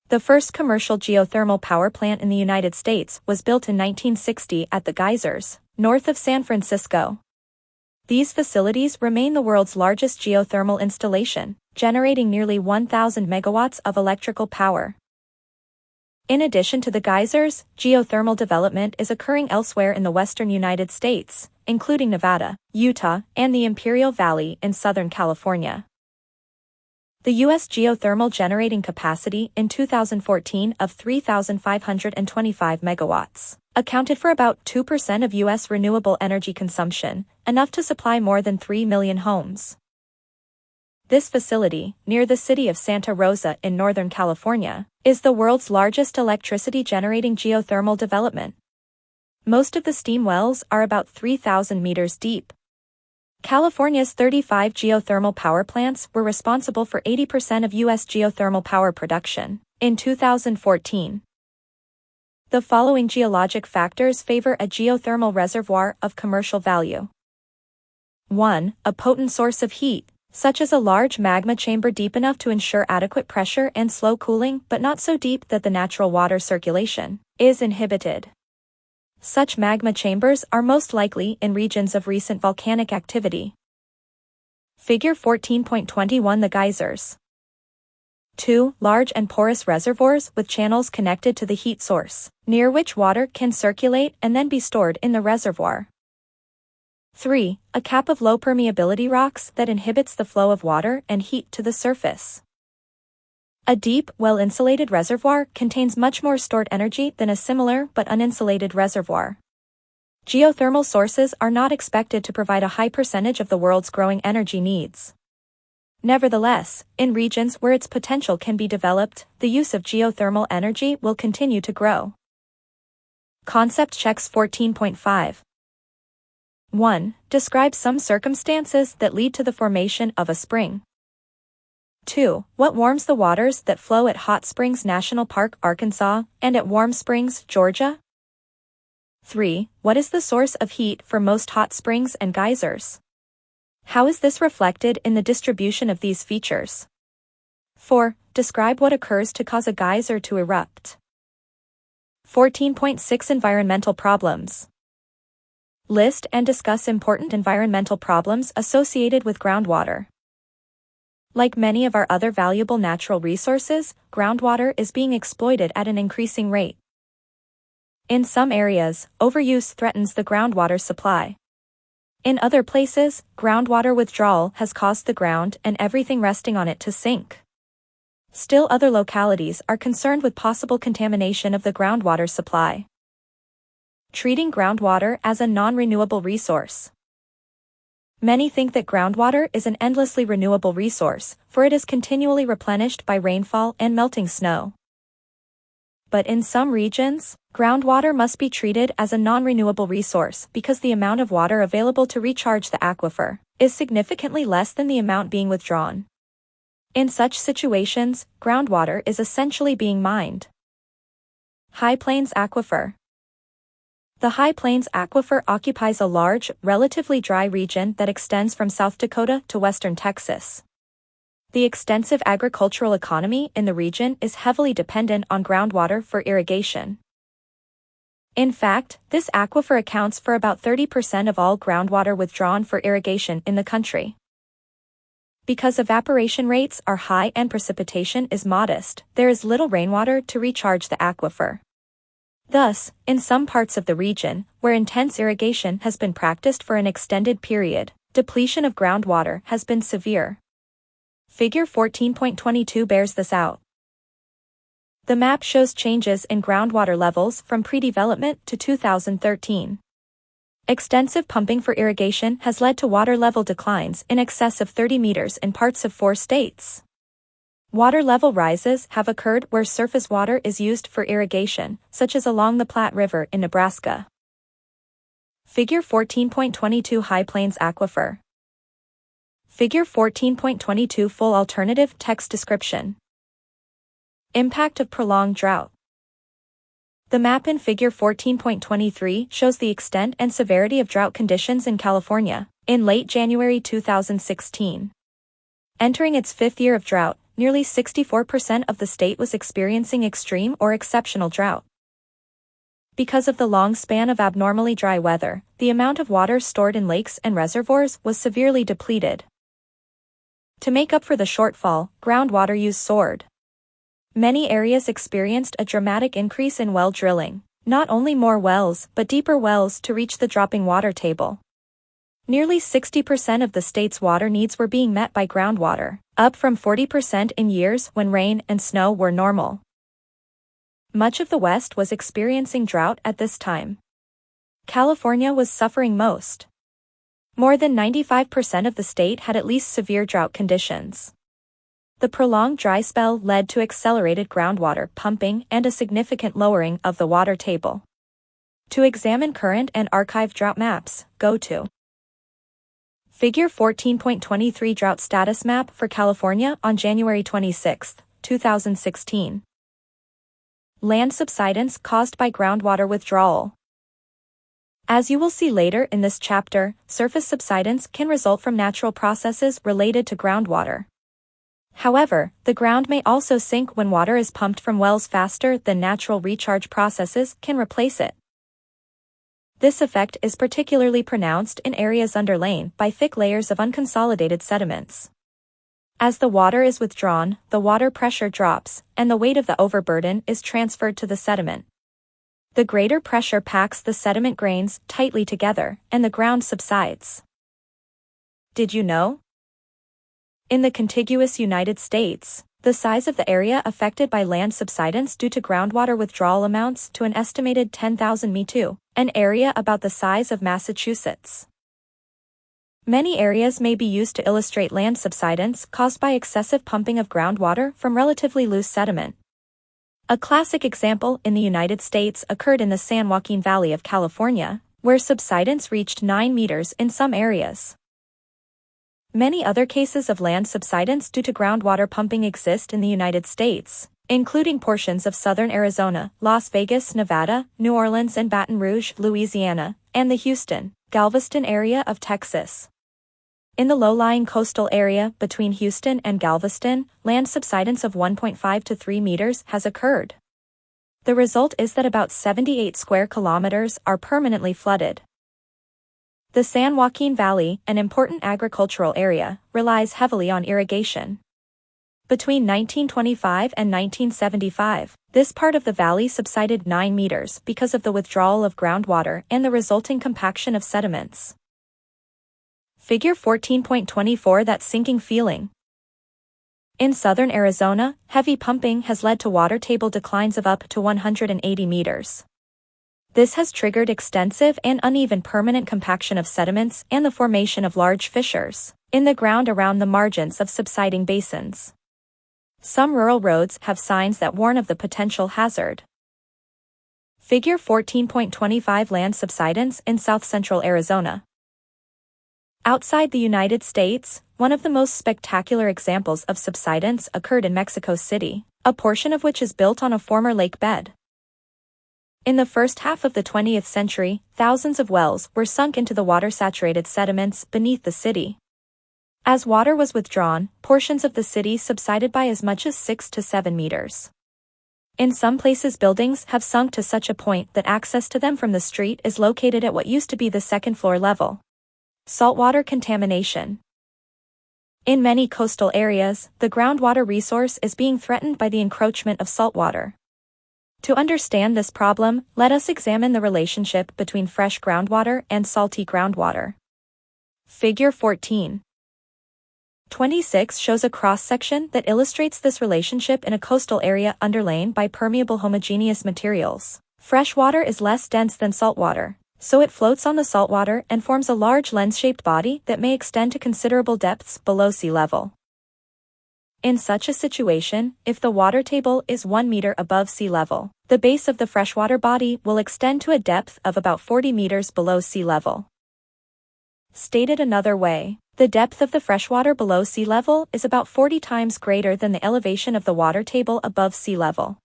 The first commercial geothermal power plant in the United States was built in 1960 at the Geysers, north of San Francisco. These facilities remain the world's largest geothermal installation, generating nearly 1,000 megawatts of electrical power. In addition to the geysers, geothermal development is occurring elsewhere in the western United States, including Nevada, Utah, and the Imperial Valley in Southern California. The U.S. geothermal generating capacity in 2014 of 3,525 megawatts accounted for about 2% of U.S. renewable energy consumption, enough to supply more than 3 million homes. This facility, near the city of Santa Rosa in Northern California, is the world's largest electricity-generating geothermal development. Most of the steam wells are about 3,000 meters deep. California's 35 geothermal power plants were responsible for 80% of U.S. geothermal power production in 2014. The following geologic factors favor a geothermal reservoir of commercial value. 1. A potent source of heat, such as a large magma chamber deep enough to ensure adequate pressure and slow cooling but not so deep that the natural water circulation is inhibited. Such magma chambers are most likely in regions of recent volcanic activity. Figure 14.21 The geysers. 2. Large and porous reservoirs with channels connected to the heat source, near which water can circulate and then be stored in the reservoir. 3. A cap of low permeability rocks that inhibits the flow of water and heat to the surface. A deep, well-insulated reservoir contains much more stored energy than a similar but uninsulated reservoir. Geothermal sources are not expected to provide a high percentage of the world's growing energy needs. Nevertheless, in regions where its potential can be developed, the use of geothermal energy will continue to grow. Concept checks 14.5. 1. Describe some circumstances that lead to the formation of a spring. 2. What warms the waters that flow at Hot Springs National Park, Arkansas, and at Warm Springs, Georgia? 3. What is the source of heat for most hot springs and geysers? How is this reflected in the distribution of these features? 4. Describe what occurs to cause a geyser to erupt. 14.6 Environmental problems. List and discuss important environmental problems associated with groundwater. Like many of our other valuable natural resources, groundwater is being exploited at an increasing rate. In some areas, overuse threatens the groundwater supply. In other places, groundwater withdrawal has caused the ground and everything resting on it to sink. Still other localities are concerned with possible contamination of the groundwater supply. Treating groundwater as a non-renewable resource. Many think that groundwater is an endlessly renewable resource, for it is continually replenished by rainfall and melting snow. But in some regions, groundwater must be treated as a non-renewable resource because the amount of water available to recharge the aquifer is significantly less than the amount being withdrawn. In such situations, groundwater is essentially being mined. High Plains Aquifer. The High Plains Aquifer occupies a large, relatively dry region that extends from South Dakota to western Texas. The extensive agricultural economy in the region is heavily dependent on groundwater for irrigation. In fact, this aquifer accounts for about 30% of all groundwater withdrawn for irrigation in the country. Because evaporation rates are high and precipitation is modest, there is little rainwater to recharge the aquifer. Thus, in some parts of the region, where intense irrigation has been practiced for an extended period, depletion of groundwater has been severe. Figure 14.22 bears this out. The map shows changes in groundwater levels from pre-development to 2013. Extensive pumping for irrigation has led to water level declines in excess of 30 meters in parts of 4 states. Water level rises have occurred where surface water is used for irrigation, such as along the Platte River in Nebraska. Figure 14.22 High Plains Aquifer. Figure 14.22 Full alternative text description. Impact of prolonged drought. The map in Figure 14.23 shows the extent and severity of drought conditions in California in late January 2016. Entering its 5th year of drought, nearly 64% of the state was experiencing extreme or exceptional drought. Because of the long span of abnormally dry weather, the amount of water stored in lakes and reservoirs was severely depleted. To make up for the shortfall, groundwater use soared. Many areas experienced a dramatic increase in well drilling, not only more wells but deeper wells to reach the dropping water table. Nearly 60% of the state's water needs were being met by groundwater, up from 40% in years when rain and snow were normal. Much of the West was experiencing drought at this time. California was suffering most. More than 95% of the state had at least severe drought conditions. The prolonged dry spell led to accelerated groundwater pumping and a significant lowering of the water table. To examine current and archived drought maps, go to Figure 14.23 Drought Status Map for California on January 26, 2016. Land subsidence caused by groundwater withdrawal. As you will see later in this chapter, surface subsidence can result from natural processes related to groundwater. However, the ground may also sink when water is pumped from wells faster than natural recharge processes can replace it. This effect is particularly pronounced in areas underlain by thick layers of unconsolidated sediments. As the water is withdrawn, the water pressure drops, and the weight of the overburden is transferred to the sediment. The greater pressure packs the sediment grains tightly together, and the ground subsides. Did you know? In the contiguous United States, the size of the area affected by land subsidence due to groundwater withdrawal amounts to an estimated 10,000 m², an area about the size of Massachusetts. Many areas may be used to illustrate land subsidence caused by excessive pumping of groundwater from relatively loose sediment. A classic example in the United States occurred in the San Joaquin Valley of California, where subsidence reached 9 meters in some areas. Many other cases of land subsidence due to groundwater pumping exist in the United States, including portions of southern Arizona, Las Vegas, Nevada, New Orleans and Baton Rouge, Louisiana, and the Houston, Galveston area of Texas. In the low-lying coastal area between Houston and Galveston, land subsidence of 1.5 to 3 meters has occurred. The result is that about 78 square kilometers are permanently flooded. The San Joaquin Valley, an important agricultural area, relies heavily on irrigation. Between 1925 and 1975, this part of the valley subsided 9 meters because of the withdrawal of groundwater and the resulting compaction of sediments. Figure 14.24. That sinking feeling. In southern Arizona, heavy pumping has led to water table declines of up to 180 meters. This has triggered extensive and uneven permanent compaction of sediments and the formation of large fissures in the ground around the margins of subsiding basins. Some rural roads have signs that warn of the potential hazard. Figure 14.25. Land subsidence in south-central Arizona. Outside the United States, one of the most spectacular examples of subsidence occurred in Mexico City, a portion of which is built on a former lake bed. In the first half of the 20th century, thousands of wells were sunk into the water-saturated sediments beneath the city. As water was withdrawn, portions of the city subsided by as much as 6 to 7 meters. In some places, buildings have sunk to such a point that access to them from the street is located at what used to be the second-floor level. Saltwater contamination. In many coastal areas, the groundwater resource is being threatened by the encroachment of saltwater. To understand this problem, let us examine the relationship between fresh groundwater and salty groundwater. Figure 14.26 shows a cross-section that illustrates this relationship in a coastal area underlain by permeable homogeneous materials. Fresh water is less dense than saltwater, so it floats on the saltwater and forms a large lens-shaped body that may extend to considerable depths below sea level. In such a situation, if the water table is 1 meter above sea level, the base of the freshwater body will extend to a depth of about 40 meters below sea level. Stated another way, the depth of the freshwater below sea level is about 40 times greater than the elevation of the water table above sea level.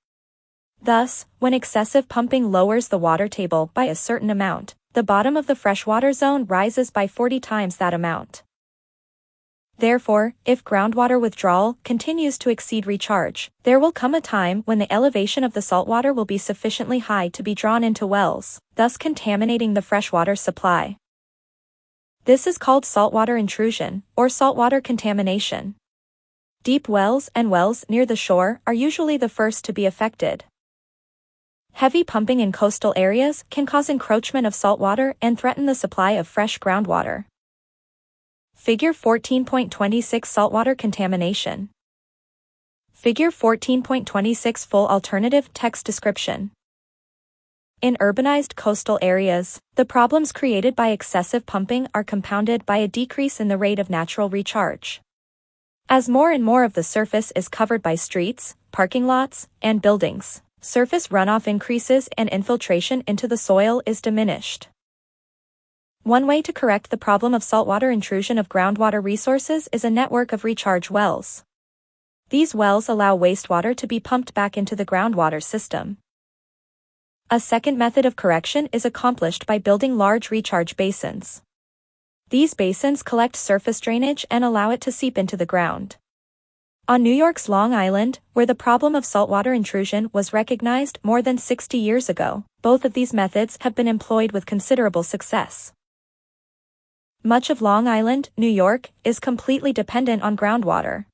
Thus, when excessive pumping lowers the water table by a certain amount, the bottom of the freshwater zone rises by 40 times that amount. Therefore, if groundwater withdrawal continues to exceed recharge, there will come a time when the elevation of the saltwater will be sufficiently high to be drawn into wells, thus contaminating the freshwater supply. This is called saltwater intrusion, or saltwater contamination. Deep wells and wells near the shore are usually the first to be affected. Heavy pumping in coastal areas can cause encroachment of saltwater and threaten the supply of fresh groundwater. Figure 14.26. Saltwater contamination. Figure 14.26. Full alternative text description. In urbanized coastal areas, the problems created by excessive pumping are compounded by a decrease in the rate of natural recharge. As more and more of the surface is covered by streets, parking lots, and buildings, surface runoff increases and infiltration into the soil is diminished. One way to correct the problem of saltwater intrusion of groundwater resources is a network of recharge wells. These wells allow wastewater to be pumped back into the groundwater system, A second method of correction is accomplished by building large recharge basins. These basins collect surface drainage and allow it to seep into the ground. On New York's Long Island, where the problem of saltwater intrusion was recognized more than 60 years ago, both of these methods have been employed with considerable success. Much of Long Island, New York, is completely dependent on groundwater.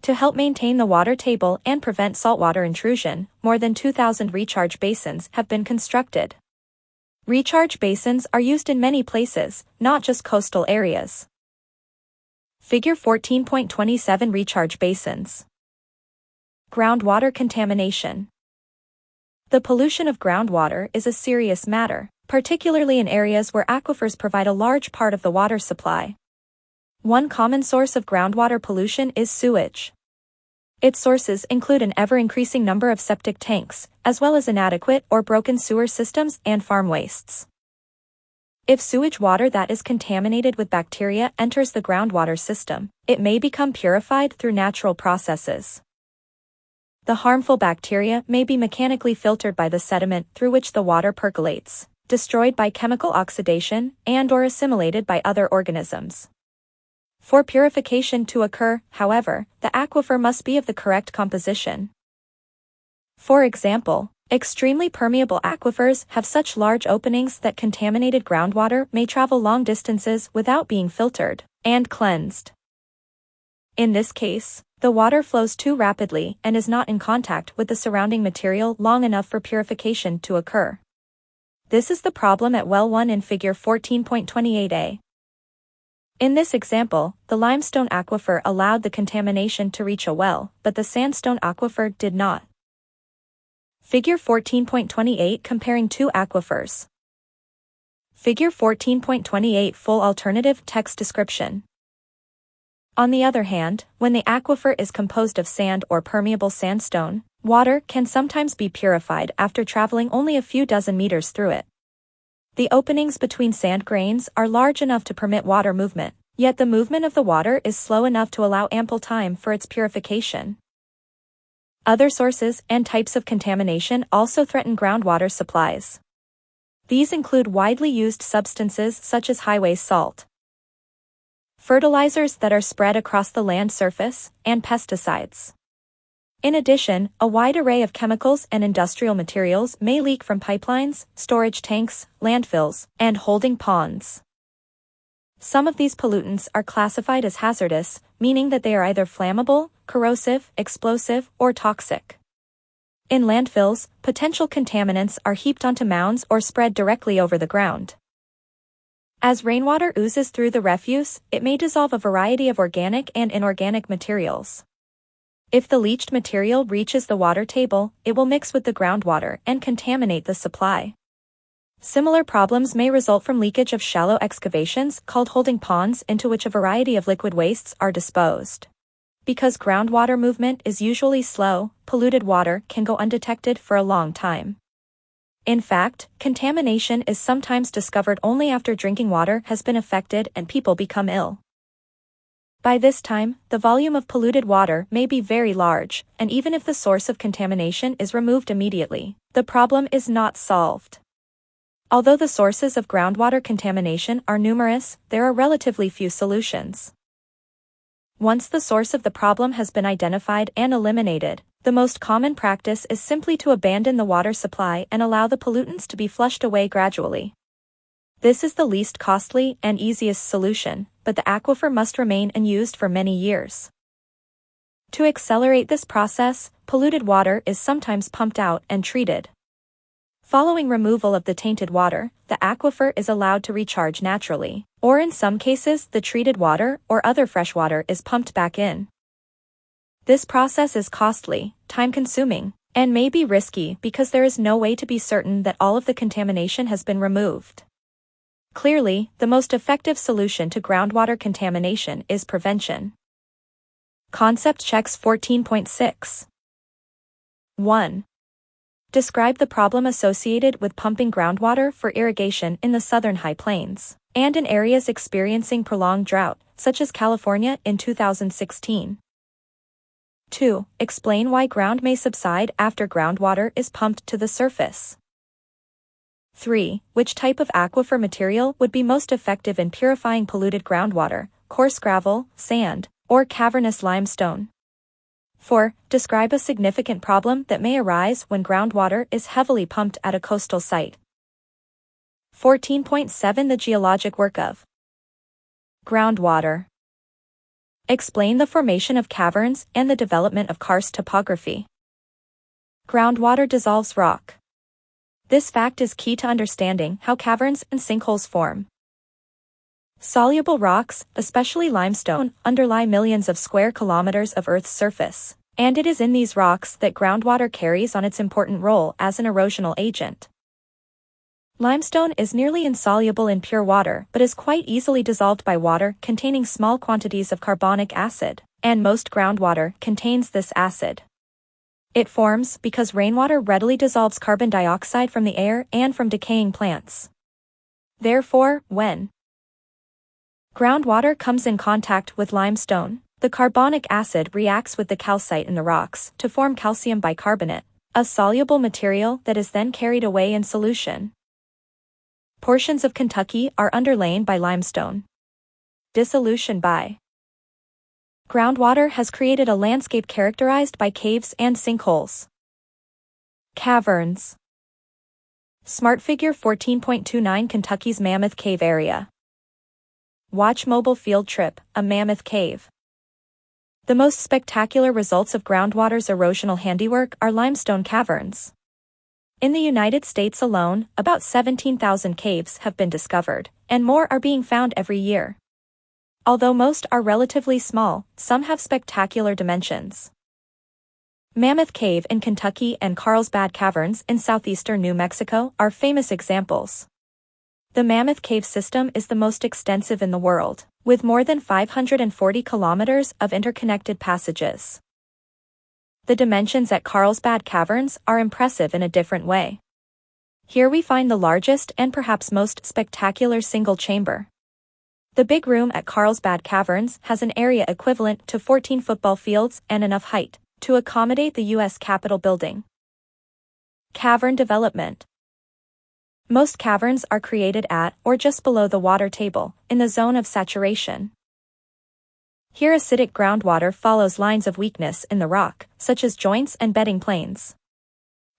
To help maintain the water table and prevent saltwater intrusion, more than 2,000 recharge basins have been constructed. Recharge basins are used in many places, not just coastal areas. Figure 14.27 Recharge basins. Groundwater contamination. The pollution of groundwater is a serious matter, particularly in areas where aquifers provide a large part of the water supply. One common source of groundwater pollution is sewage. Its sources include an ever-increasing number of septic tanks, as well as inadequate or broken sewer systems and farm wastes. If sewage water that is contaminated with bacteria enters the groundwater system, it may become purified through natural processes. The harmful bacteria may be mechanically filtered by the sediment through which the water percolates, destroyed by chemical oxidation, and/or assimilated by other organisms. For purification to occur, however, the aquifer must be of the correct composition. For example, extremely permeable aquifers have such large openings that contaminated groundwater may travel long distances without being filtered and cleansed. In this case, the water flows too rapidly and is not in contact with the surrounding material long enough for purification to occur. This is the problem at well 1 in Figure 14.28a. In this example, the limestone aquifer allowed the contamination to reach a well, but the sandstone aquifer did not. Figure 14.28 Comparing two aquifers. Figure 14.28 Full alternative text description. On the other hand, when the aquifer is composed of sand or permeable sandstone, water can sometimes be purified after traveling only a few dozen meters through it. The openings between sand grains are large enough to permit water movement, yet the movement of the water is slow enough to allow ample time for its purification. Other sources and types of contamination also threaten groundwater supplies. These include widely used substances such as highway salt, fertilizers that are spread across the land surface, and pesticides. In addition, a wide array of chemicals and industrial materials may leak from pipelines, storage tanks, landfills, and holding ponds. Some of these pollutants are classified as hazardous, meaning that they are either flammable, corrosive, explosive, or toxic. In landfills, potential contaminants are heaped onto mounds or spread directly over the ground. As rainwater oozes through the refuse, it may dissolve a variety of organic and inorganic materials. If the leached material reaches the water table, it will mix with the groundwater and contaminate the supply. Similar problems may result from leakage of shallow excavations called holding ponds into which a variety of liquid wastes are disposed. Because groundwater movement is usually slow, polluted water can go undetected for a long time. In fact, contamination is sometimes discovered only after drinking water has been affected and people become ill. By this time, the volume of polluted water may be very large, and even if the source of contamination is removed immediately, the problem is not solved. Although the sources of groundwater contamination are numerous, there are relatively few solutions. Once the source of the problem has been identified and eliminated, the most common practice is simply to abandon the water supply and allow the pollutants to be flushed away gradually. This is the least costly and easiest solution, but the aquifer must remain unused for many years. To accelerate this process, polluted water is sometimes pumped out and treated. Following removal of the tainted water, the aquifer is allowed to recharge naturally, or in some cases the treated water or other fresh water is pumped back in. This process is costly, time-consuming, and may be risky because there is no way to be certain that all of the contamination has been removed. Clearly, the most effective solution to groundwater contamination is prevention. Concept checks 14.6. 1. Describe the problem associated with pumping groundwater for irrigation in the southern high plains, and in areas experiencing prolonged drought, such as California in 2016. 2. Explain why ground may subside after groundwater is pumped to the surface. 3. Which type of aquifer material would be most effective in purifying polluted groundwater, coarse gravel, sand, or cavernous limestone? 4. Describe a significant problem that may arise when groundwater is heavily pumped at a coastal site. 14.7 The geologic work of groundwater. Explain the formation of caverns and the development of karst topography. Groundwater dissolves rock. This fact is key to understanding how caverns and sinkholes form. Soluble rocks, especially limestone, underlie millions of square kilometers of Earth's surface, and it is in these rocks that groundwater carries on its important role as an erosional agent. Limestone is nearly insoluble in pure water but is quite easily dissolved by water containing small quantities of carbonic acid, and most groundwater contains this acid. It forms because rainwater readily dissolves carbon dioxide from the air and from decaying plants. Therefore, when groundwater comes in contact with limestone, the carbonic acid reacts with the calcite in the rocks to form calcium bicarbonate, a soluble material that is then carried away in solution. Portions of Kentucky are underlain by limestone. Dissolution by groundwater has created a landscape characterized by caves and sinkholes. Caverns. Smart Figure 14.29 Kentucky's Mammoth Cave Area. Watch Mobile Field Trip, a Mammoth Cave. The most spectacular results of groundwater's erosional handiwork are limestone caverns. In the United States alone, about 17,000 caves have been discovered, and more are being found every year. Although most are relatively small, some have spectacular dimensions. Mammoth Cave in Kentucky and Carlsbad Caverns in southeastern New Mexico are famous examples. The Mammoth Cave system is the most extensive in the world, with more than 540 kilometers of interconnected passages. The dimensions at Carlsbad Caverns are impressive in a different way. Here we find the largest and perhaps most spectacular single chamber. The big room at Carlsbad Caverns has an area equivalent to 14 football fields and enough height to accommodate the U.S. Capitol building. Cavern development. Most caverns are created at or just below the water table, in the zone of saturation. Here acidic groundwater follows lines of weakness in the rock, such as joints and bedding planes.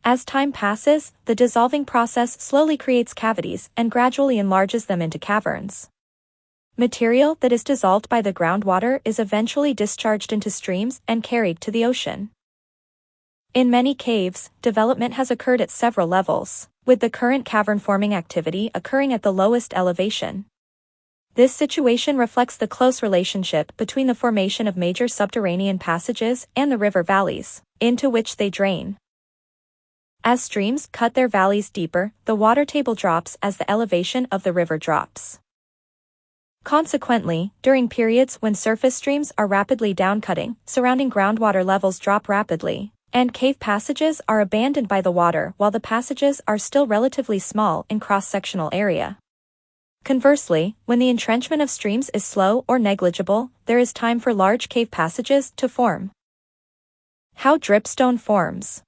As time passes, the dissolving process slowly creates cavities and gradually enlarges them into caverns. Material that is dissolved by the groundwater is eventually discharged into streams and carried to the ocean. In many caves, development has occurred at several levels, with the current cavern-forming activity occurring at the lowest elevation. This situation reflects the close relationship between the formation of major subterranean passages and the river valleys, into which they drain. As streams cut their valleys deeper, the water table drops as the elevation of the river drops. Consequently, during periods when surface streams are rapidly downcutting, surrounding groundwater levels drop rapidly, and cave passages are abandoned by the water while the passages are still relatively small in cross-sectional area. Conversely, when the entrenchment of streams is slow or negligible, there is time for large cave passages to form. How dripstone forms.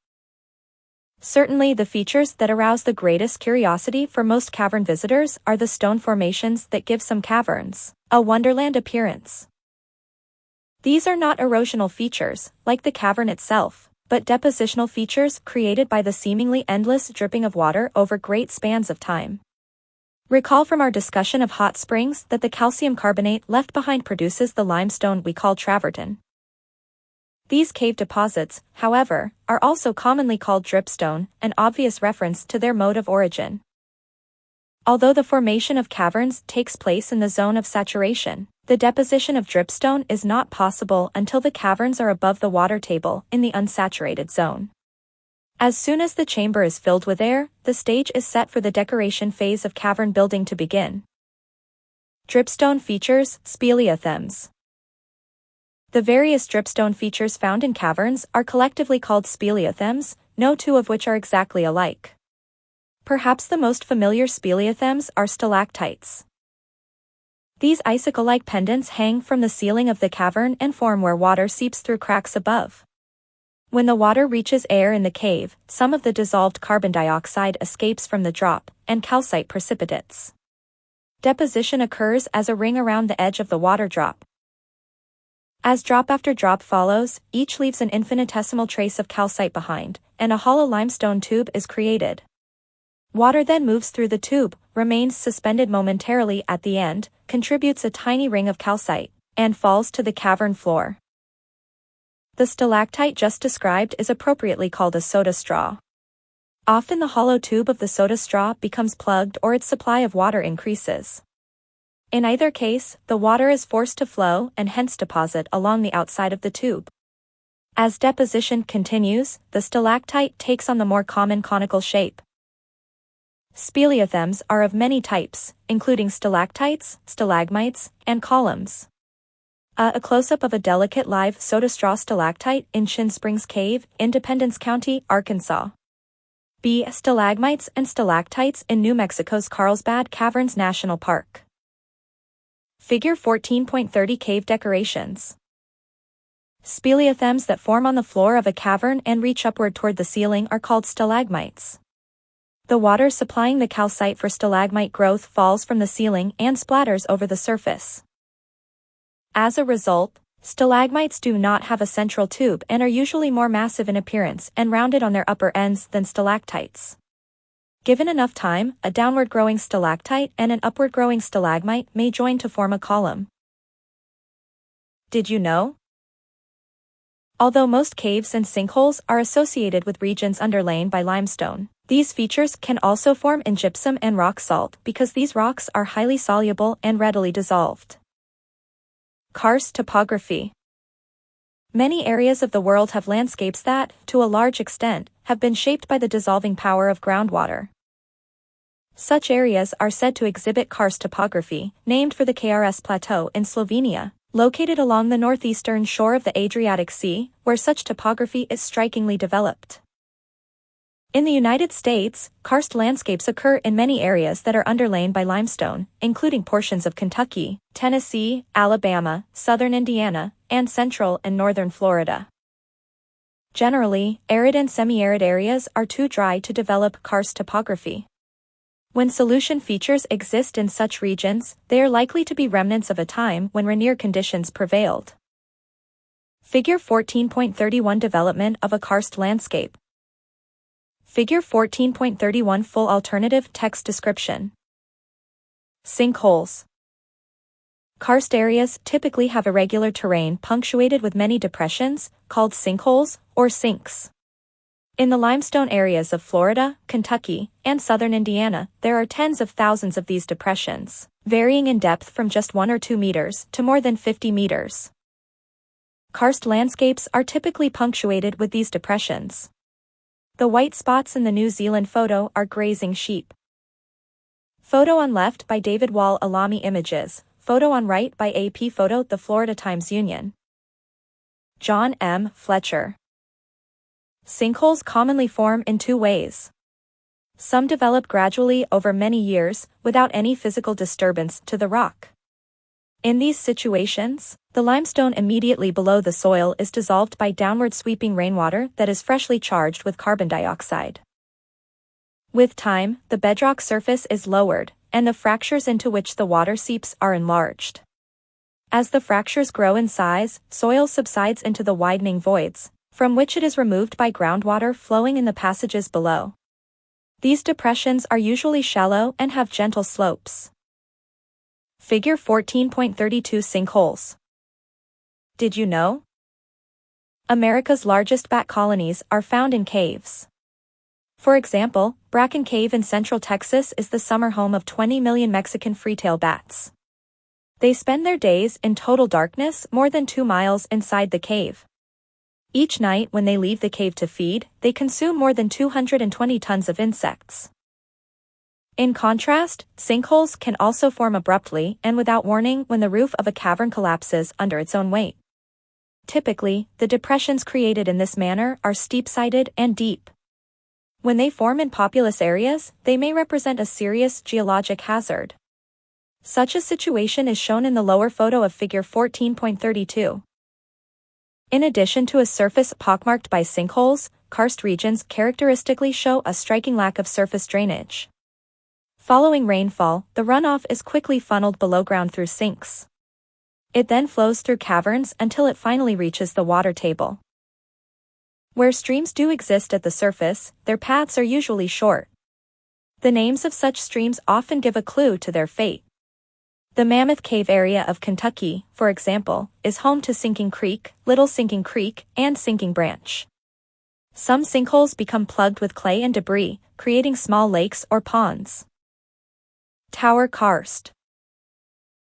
Certainly the features that arouse the greatest curiosity for most cavern visitors are the stone formations that give some caverns a wonderland appearance. These are not erosional features, like the cavern itself, but depositional features created by the seemingly endless dripping of water over great spans of time. Recall from our discussion of hot springs that the calcium carbonate left behind produces the limestone we call travertine. These cave deposits, however, are also commonly called dripstone, an obvious reference to their mode of origin. Although the formation of caverns takes place in the zone of saturation, the deposition of dripstone is not possible until the caverns are above the water table in the unsaturated zone. As soon as the chamber is filled with air, the stage is set for the decoration phase of cavern building to begin. Dripstone features, speleothems. The various dripstone features found in caverns are collectively called speleothems, no two of which are exactly alike. Perhaps the most familiar speleothems are stalactites. These icicle-like pendants hang from the ceiling of the cavern and form where water seeps through cracks above. When the water reaches air in the cave, some of the dissolved carbon dioxide escapes from the drop, and calcite precipitates. Deposition occurs as a ring around the edge of the water drop. As drop after drop follows, each leaves an infinitesimal trace of calcite behind, and a hollow limestone tube is created. Water then moves through the tube, remains suspended momentarily at the end, contributes a tiny ring of calcite, and falls to the cavern floor. The stalactite just described is appropriately called a soda straw. Often the hollow tube of the soda straw becomes plugged or its supply of water increases. In either case, the water is forced to flow and hence deposit along the outside of the tube. As deposition continues, the stalactite takes on the more common conical shape. Speleothems are of many types, including stalactites, stalagmites, and columns. A close-up of a delicate live soda straw stalactite in Chin Springs Cave, Independence County, Arkansas. B. Stalagmites and stalactites in New Mexico's Carlsbad Caverns National Park. Figure 14.30 Cave decorations. Speleothems that form on the floor of a cavern and reach upward toward the ceiling are called stalagmites. The water supplying the calcite for stalagmite growth falls from the ceiling and splatters over the surface. As a result, stalagmites do not have a central tube and are usually more massive in appearance and rounded on their upper ends than stalactites. Given enough time, a downward-growing stalactite and an upward-growing stalagmite may join to form a column. Did you know? Although most caves and sinkholes are associated with regions underlain by limestone, these features can also form in gypsum and rock salt because these rocks are highly soluble and readily dissolved. Karst topography. Many areas of the world have landscapes that, to a large extent, have been shaped by the dissolving power of groundwater. Such areas are said to exhibit karst topography, named for the Krs Plateau in Slovenia, located along the northeastern shore of the Adriatic Sea, where such topography is strikingly developed. In the United States, karst landscapes occur in many areas that are underlain by limestone, including portions of Kentucky, Tennessee, Alabama, southern Indiana, and central and northern Florida. Generally, arid and semi-arid areas are too dry to develop karst topography. When solution features exist in such regions, they are likely to be remnants of a time when rainier conditions prevailed. Figure 14.31 Development of a karst landscape. Figure 14.31 Full alternative text description. Sinkholes. Karst areas typically have irregular terrain punctuated with many depressions, called sinkholes, or sinks. In the limestone areas of Florida, Kentucky, and southern Indiana, there are tens of thousands of these depressions, varying in depth from just 1 or 2 meters to more than 50 meters. Karst landscapes are typically punctuated with these depressions. The white spots in the New Zealand photo are grazing sheep. Photo on left by David Wall Alami Images, photo on right by AP Photo The Florida Times-Union. John M. Fletcher. Sinkholes commonly form in 2 ways. Some develop gradually over many years, without any physical disturbance to the rock. In these situations, the limestone immediately below the soil is dissolved by downward sweeping rainwater that is freshly charged with carbon dioxide. With time, the bedrock surface is lowered, and the fractures into which the water seeps are enlarged. As the fractures grow in size, soil subsides into the widening voids, from which it is removed by groundwater flowing in the passages below. These depressions are usually shallow and have gentle slopes. Figure 14.32 Sinkholes. Did you know? America's largest bat colonies are found in caves. For example, Bracken Cave in central Texas is the summer home of 20 million Mexican freetail bats. They spend their days in total darkness more than 2 miles inside the cave. Each night when they leave the cave to feed, they consume more than 220 tons of insects. In contrast, sinkholes can also form abruptly and without warning when the roof of a cavern collapses under its own weight. Typically, the depressions created in this manner are steep-sided and deep. When they form in populous areas, they may represent a serious geologic hazard. Such a situation is shown in the lower photo of Figure 14.32. In addition to a surface pockmarked by sinkholes, karst regions characteristically show a striking lack of surface drainage. Following rainfall, the runoff is quickly funneled below ground through sinks. It then flows through caverns until it finally reaches the water table. Where streams do exist at the surface, their paths are usually short. The names of such streams often give a clue to their fate. The Mammoth Cave area of Kentucky, for example, is home to Sinking Creek, Little Sinking Creek, and Sinking Branch. Some sinkholes become plugged with clay and debris, creating small lakes or ponds. Tower karst.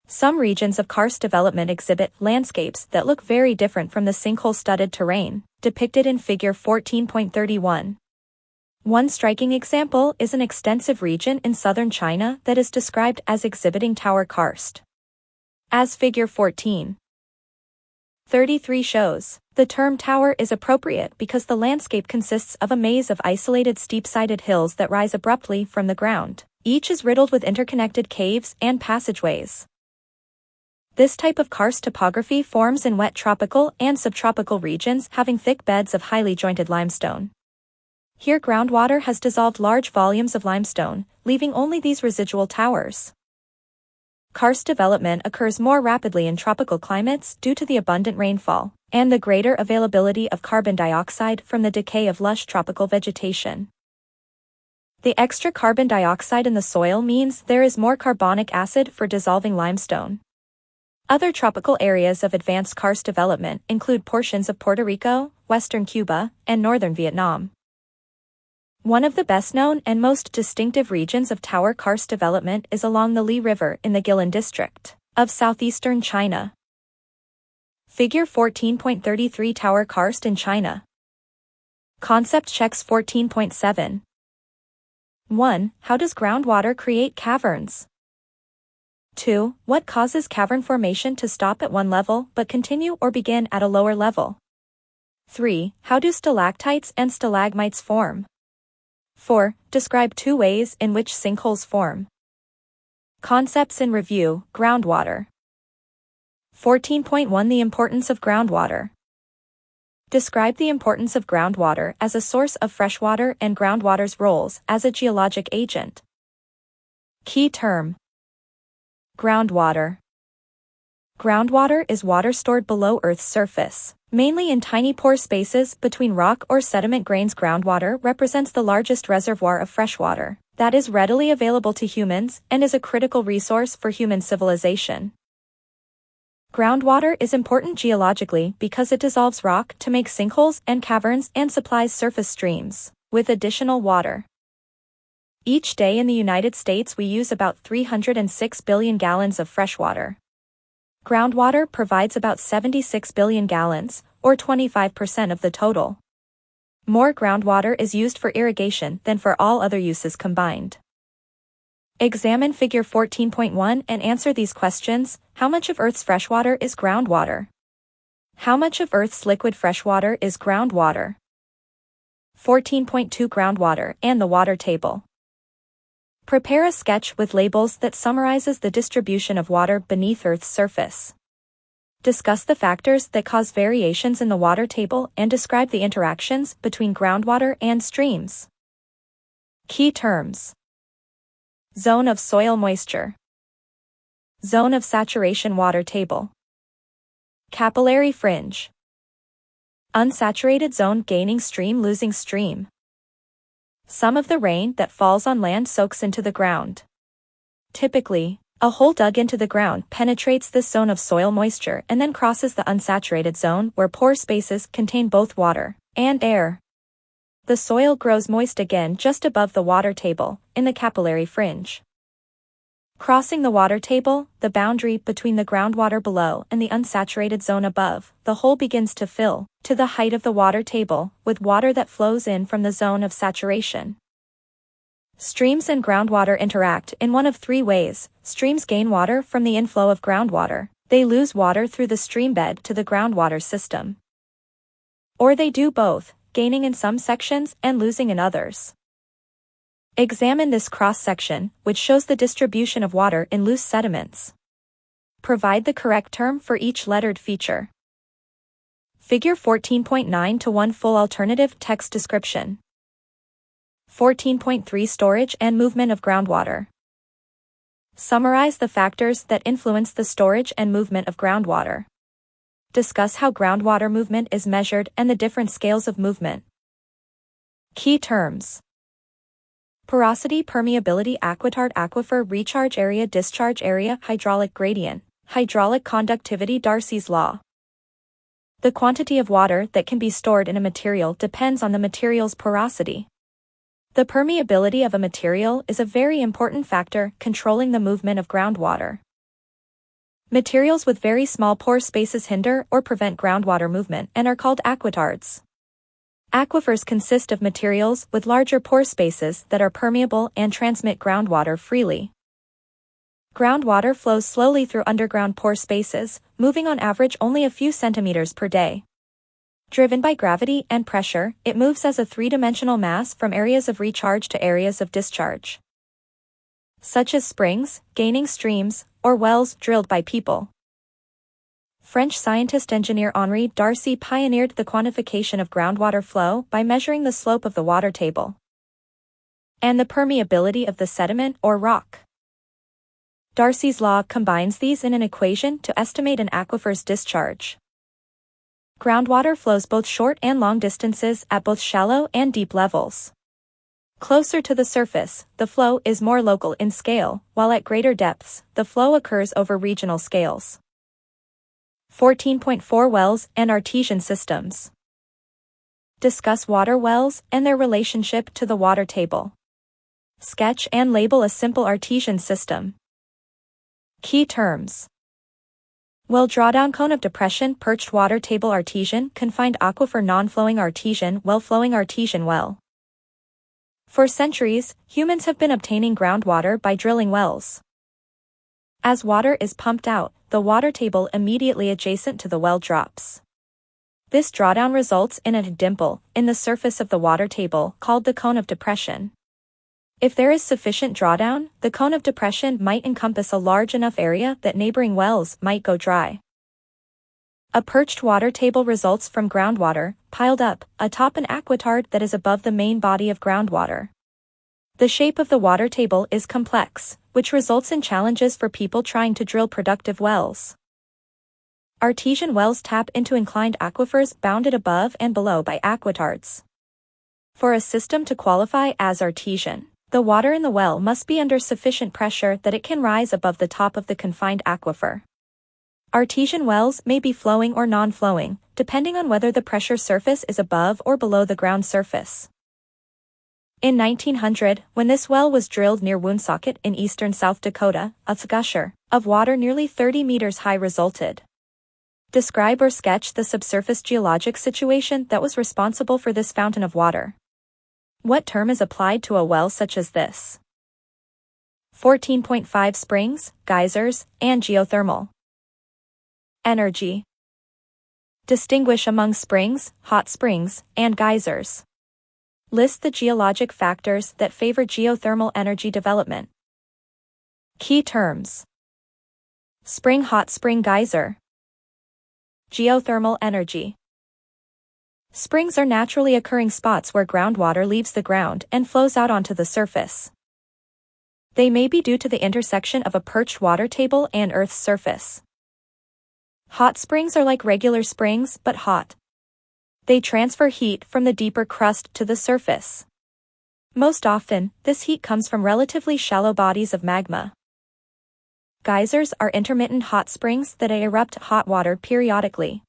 Some regions of karst development exhibit landscapes that look very different from the sinkhole-studded terrain, depicted in Figure 14.31. One striking example is an extensive region in southern China that is described as exhibiting tower karst. As Figure 14.33 shows, the term tower is appropriate because the landscape consists of a maze of isolated steep-sided hills that rise abruptly from the ground. Each is riddled with interconnected caves and passageways. This type of karst topography forms in wet tropical and subtropical regions having thick beds of highly jointed limestone. Here groundwater has dissolved large volumes of limestone, leaving only these residual towers. Karst development occurs more rapidly in tropical climates due to the abundant rainfall and the greater availability of carbon dioxide from the decay of lush tropical vegetation. The extra carbon dioxide in the soil means there is more carbonic acid for dissolving limestone. Other tropical areas of advanced karst development include portions of Puerto Rico, western Cuba, and northern Vietnam. One of the best-known and most distinctive regions of tower karst development is along the Li River in the Guilin district of southeastern China. Figure 14.33 Tower karst in China. Concept checks 14.7. 1. How does groundwater create caverns? 2. What causes cavern formation to stop at one level but continue or begin at a lower level? 3. How do stalactites and stalagmites form? 4. Describe 2 ways in which sinkholes form. Concepts in review, groundwater. 14.1 The importance of groundwater. Describe the importance of groundwater as a source of freshwater and groundwater's roles as a geologic agent. Key term. Groundwater. Groundwater is water stored below Earth's surface, mainly in tiny pore spaces between rock or sediment grains. Groundwater represents the largest reservoir of freshwater that is readily available to humans and is a critical resource for human civilization. Groundwater is important geologically because it dissolves rock to make sinkholes and caverns and supplies surface streams with additional water. Each day in the United States we use about 306 billion gallons of freshwater. Groundwater provides about 76 billion gallons, or 25% of the total. More groundwater is used for irrigation than for all other uses combined. Examine Figure 14.1 and answer these questions. How much of Earth's freshwater is groundwater? How much of Earth's liquid freshwater is groundwater? 14.2 Groundwater and the water table. Prepare a sketch with labels that summarizes the distribution of water beneath Earth's surface. Discuss the factors that cause variations in the water table and describe the interactions between groundwater and streams. Key terms. Zone of soil moisture. Zone of saturation water table. Capillary fringe. Unsaturated zone gaining stream losing stream. Some of the rain that falls on land soaks into the ground. Typically, a hole dug into the ground penetrates this zone of soil moisture and then crosses the unsaturated zone where pore spaces contain both water and air. The soil grows moist again just above the water table, in the capillary fringe. Crossing the water table, the boundary between the groundwater below and the unsaturated zone above, the hole begins to fill, to the height of the water table, with water that flows in from the zone of saturation. Streams and groundwater interact in one of 3 ways. Streams gain water from the inflow of groundwater. They lose water through the streambed to the groundwater system. Or they do both, gaining in some sections and losing in others. Examine this cross-section, which shows the distribution of water in loose sediments. Provide the correct term for each lettered feature. Figure 14.9 to 1 full alternative text description. 14.3 Storage and movement of groundwater. Summarize the factors that influence the storage and movement of groundwater. Discuss how groundwater movement is measured and the different scales of movement. Key terms: porosity, permeability, aquitard, aquifer, recharge area, discharge area, hydraulic gradient, hydraulic conductivity, Darcy's law. The quantity of water that can be stored in a material depends on the material's porosity. The permeability of a material is a very important factor controlling the movement of groundwater. Materials with very small pore spaces hinder or prevent groundwater movement and are called aquitards. Aquifers consist of materials with larger pore spaces that are permeable and transmit groundwater freely. Groundwater flows slowly through underground pore spaces, moving on average only a few centimeters per day. Driven by gravity and pressure, it moves as a three-dimensional mass from areas of recharge to areas of discharge, such as springs, gaining streams, or wells drilled by people. French scientist-engineer Henri Darcy pioneered the quantification of groundwater flow by measuring the slope of the water table and the permeability of the sediment or rock. Darcy's law combines these in an equation to estimate an aquifer's discharge. Groundwater flows both short and long distances at both shallow and deep levels. Closer to the surface, the flow is more local in scale, while at greater depths, the flow occurs over regional scales. 14.4 Wells and artesian systems. Discuss water wells and their relationship to the water table. Sketch and label a simple artesian system. Key terms: well drawdown, cone of depression, perched water table, artesian, confined aquifer, non-flowing artesian well, flowing artesian well. For centuries, humans have been obtaining groundwater by drilling wells. As water is pumped out, the water table immediately adjacent to the well drops. This drawdown results in a dimple in the surface of the water table called the cone of depression. If there is sufficient drawdown, the cone of depression might encompass a large enough area that neighboring wells might go dry. A perched water table results from groundwater piled up atop an aquitard that is above the main body of groundwater. The shape of the water table is complex, which results in challenges for people trying to drill productive wells. Artesian wells tap into inclined aquifers bounded above and below by aquitards. For a system to qualify as artesian, the water in the well must be under sufficient pressure that it can rise above the top of the confined aquifer. Artesian wells may be flowing or non-flowing, depending on whether the pressure surface is above or below the ground surface. In 1900, when this well was drilled near Woonsocket in eastern South Dakota, a gusher of water nearly 30 meters high resulted. Describe or sketch the subsurface geologic situation that was responsible for this fountain of water. What term is applied to a well such as this? 14.5 Springs, geysers, and geothermal. Energy. Distinguish among springs, hot springs, and geysers. List the geologic factors that favor geothermal energy development. Key terms: spring, hot spring, geyser. Geothermal energy. Springs are naturally occurring spots where groundwater leaves the ground and flows out onto the surface. They may be due to the intersection of a perched water table and Earth's surface. Hot springs are like regular springs but hot. They transfer heat from the deeper crust to the surface. Most often, this heat comes from relatively shallow bodies of magma. Geysers are intermittent hot springs that erupt hot water periodically.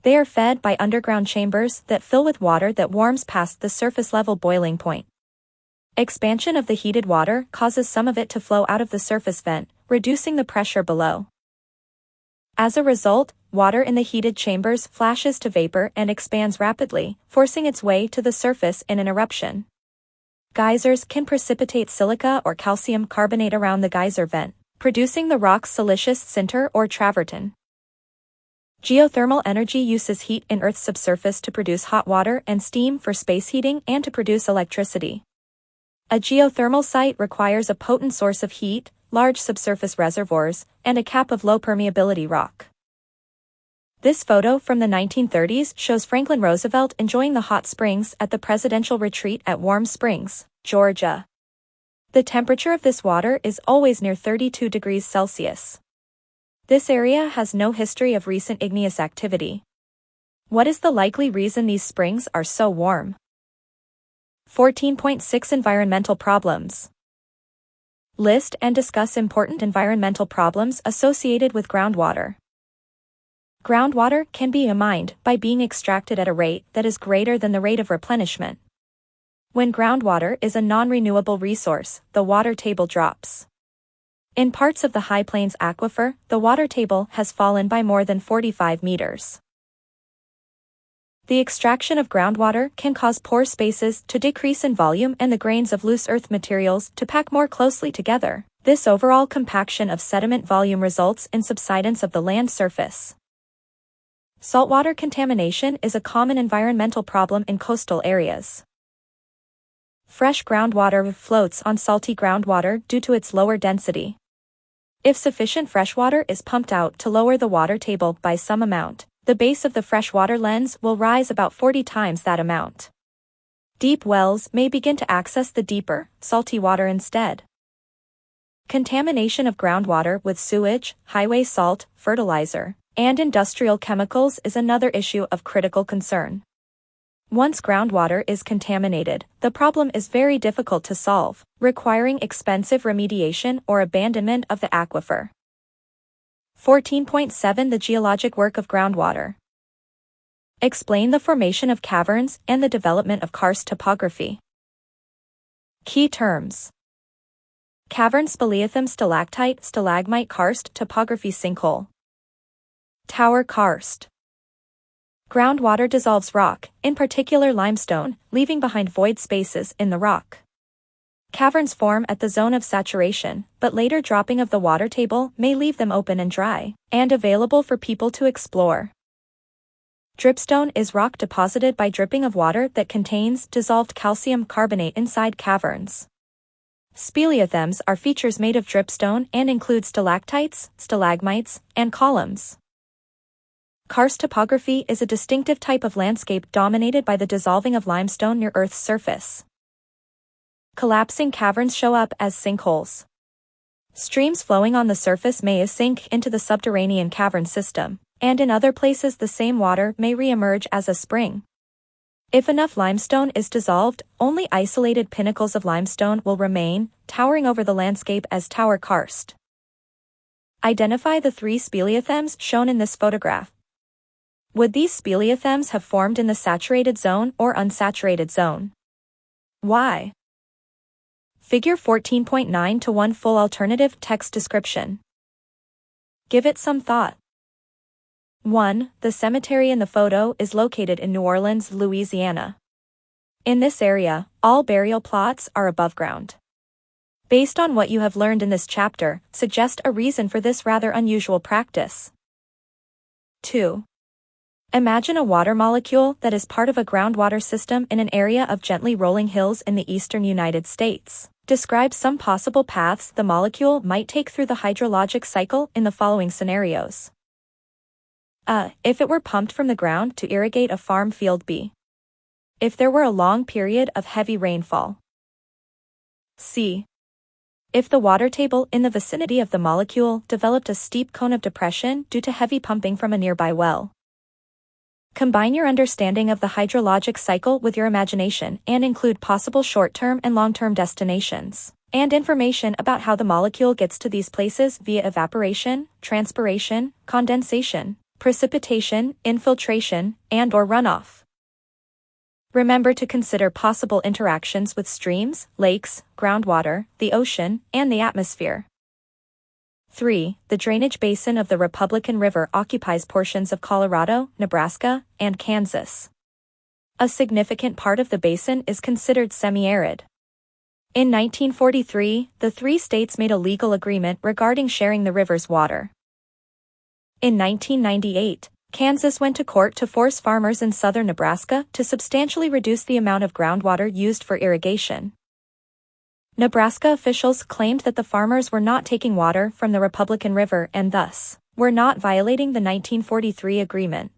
They are fed by underground chambers that fill with water that warms past the surface level boiling point. Expansion of the heated water causes some of it to flow out of the surface vent, reducing the pressure below. As a result, water in the heated chambers flashes to vapor and expands rapidly, forcing its way to the surface in an eruption. Geysers can precipitate silica or calcium carbonate around the geyser vent, producing the rock's siliceous sinter or travertine. Geothermal energy uses heat in Earth's subsurface to produce hot water and steam for space heating and to produce electricity. A geothermal site requires a potent source of heat, large subsurface reservoirs, and a cap of low permeability rock. This photo from the 1930s shows Franklin Roosevelt enjoying the hot springs at the presidential retreat at Warm Springs, Georgia. The temperature of this water is always near 32 degrees Celsius. This area has no history of recent igneous activity. What is the likely reason these springs are so warm? 14.6 Environmental problems. List and discuss important environmental problems associated with groundwater. Groundwater can be mined by being extracted at a rate that is greater than the rate of replenishment. When groundwater is a non-renewable resource, the water table drops. In parts of the High Plains aquifer, the water table has fallen by more than 45 meters. The extraction of groundwater can cause pore spaces to decrease in volume and the grains of loose earth materials to pack more closely together. This overall compaction of sediment volume results in subsidence of the land surface. Saltwater contamination is a common environmental problem in coastal areas. Fresh groundwater floats on salty groundwater due to its lower density. If sufficient freshwater is pumped out to lower the water table by some amount, the base of the freshwater lens will rise about 40 times that amount. Deep wells may begin to access the deeper, salty water instead. Contamination of groundwater with sewage, highway salt, fertilizer, and industrial chemicals is another issue of critical concern. Once groundwater is contaminated, the problem is very difficult to solve, requiring expensive remediation or abandonment of the aquifer. 14.7 The geologic work of groundwater. Explain the formation of caverns and the development of karst topography. Key terms. Cavern, speleothem, stalactite, stalagmite, karst topography, sinkhole. Tower karst. Groundwater dissolves rock, in particular limestone, leaving behind void spaces in the rock. Caverns form at the zone of saturation, but later dropping of the water table may leave them open and dry, and available for people to explore. Dripstone is rock deposited by dripping of water that contains dissolved calcium carbonate inside caverns. Speleothems are features made of dripstone and include stalactites, stalagmites, and columns. Karst topography is a distinctive type of landscape dominated by the dissolving of limestone near Earth's surface. Collapsing caverns show up as sinkholes. Streams flowing on the surface may sink into the subterranean cavern system, and in other places the same water may re-emerge as a spring. If enough limestone is dissolved, only isolated pinnacles of limestone will remain, towering over the landscape as tower karst. Identify the 3 speleothems shown in this photograph. Would these speleothems have formed in the saturated zone or unsaturated zone? Why? Figure 14.9 to 1 full alternative text description. Give it some thought. 1. The cemetery in the photo is located in New Orleans, Louisiana. In this area, all burial plots are above ground. Based on what you have learned in this chapter, suggest a reason for this rather unusual practice. 2. Imagine a water molecule that is part of a groundwater system in an area of gently rolling hills in the eastern United States. Describe some possible paths the molecule might take through the hydrologic cycle in the following scenarios. A. If it were pumped from the ground to irrigate a farm field. B. If there were a long period of heavy rainfall. C. If the water table in the vicinity of the molecule developed a steep cone of depression due to heavy pumping from a nearby well. Combine your understanding of the hydrologic cycle with your imagination and include possible short-term and long-term destinations, and information about how the molecule gets to these places via evaporation, transpiration, condensation, precipitation, infiltration, and/or runoff. Remember to consider possible interactions with streams, lakes, groundwater, the ocean, and the atmosphere. 3. The drainage basin of the Republican River occupies portions of Colorado, Nebraska, and Kansas. A significant part of the basin is considered semi-arid. In 1943, the 3 states made a legal agreement regarding sharing the river's water. In 1998, Kansas went to court to force farmers in southern Nebraska to substantially reduce the amount of groundwater used for irrigation. Nebraska officials claimed that the farmers were not taking water from the Republican River and thus were not violating the 1943 agreement.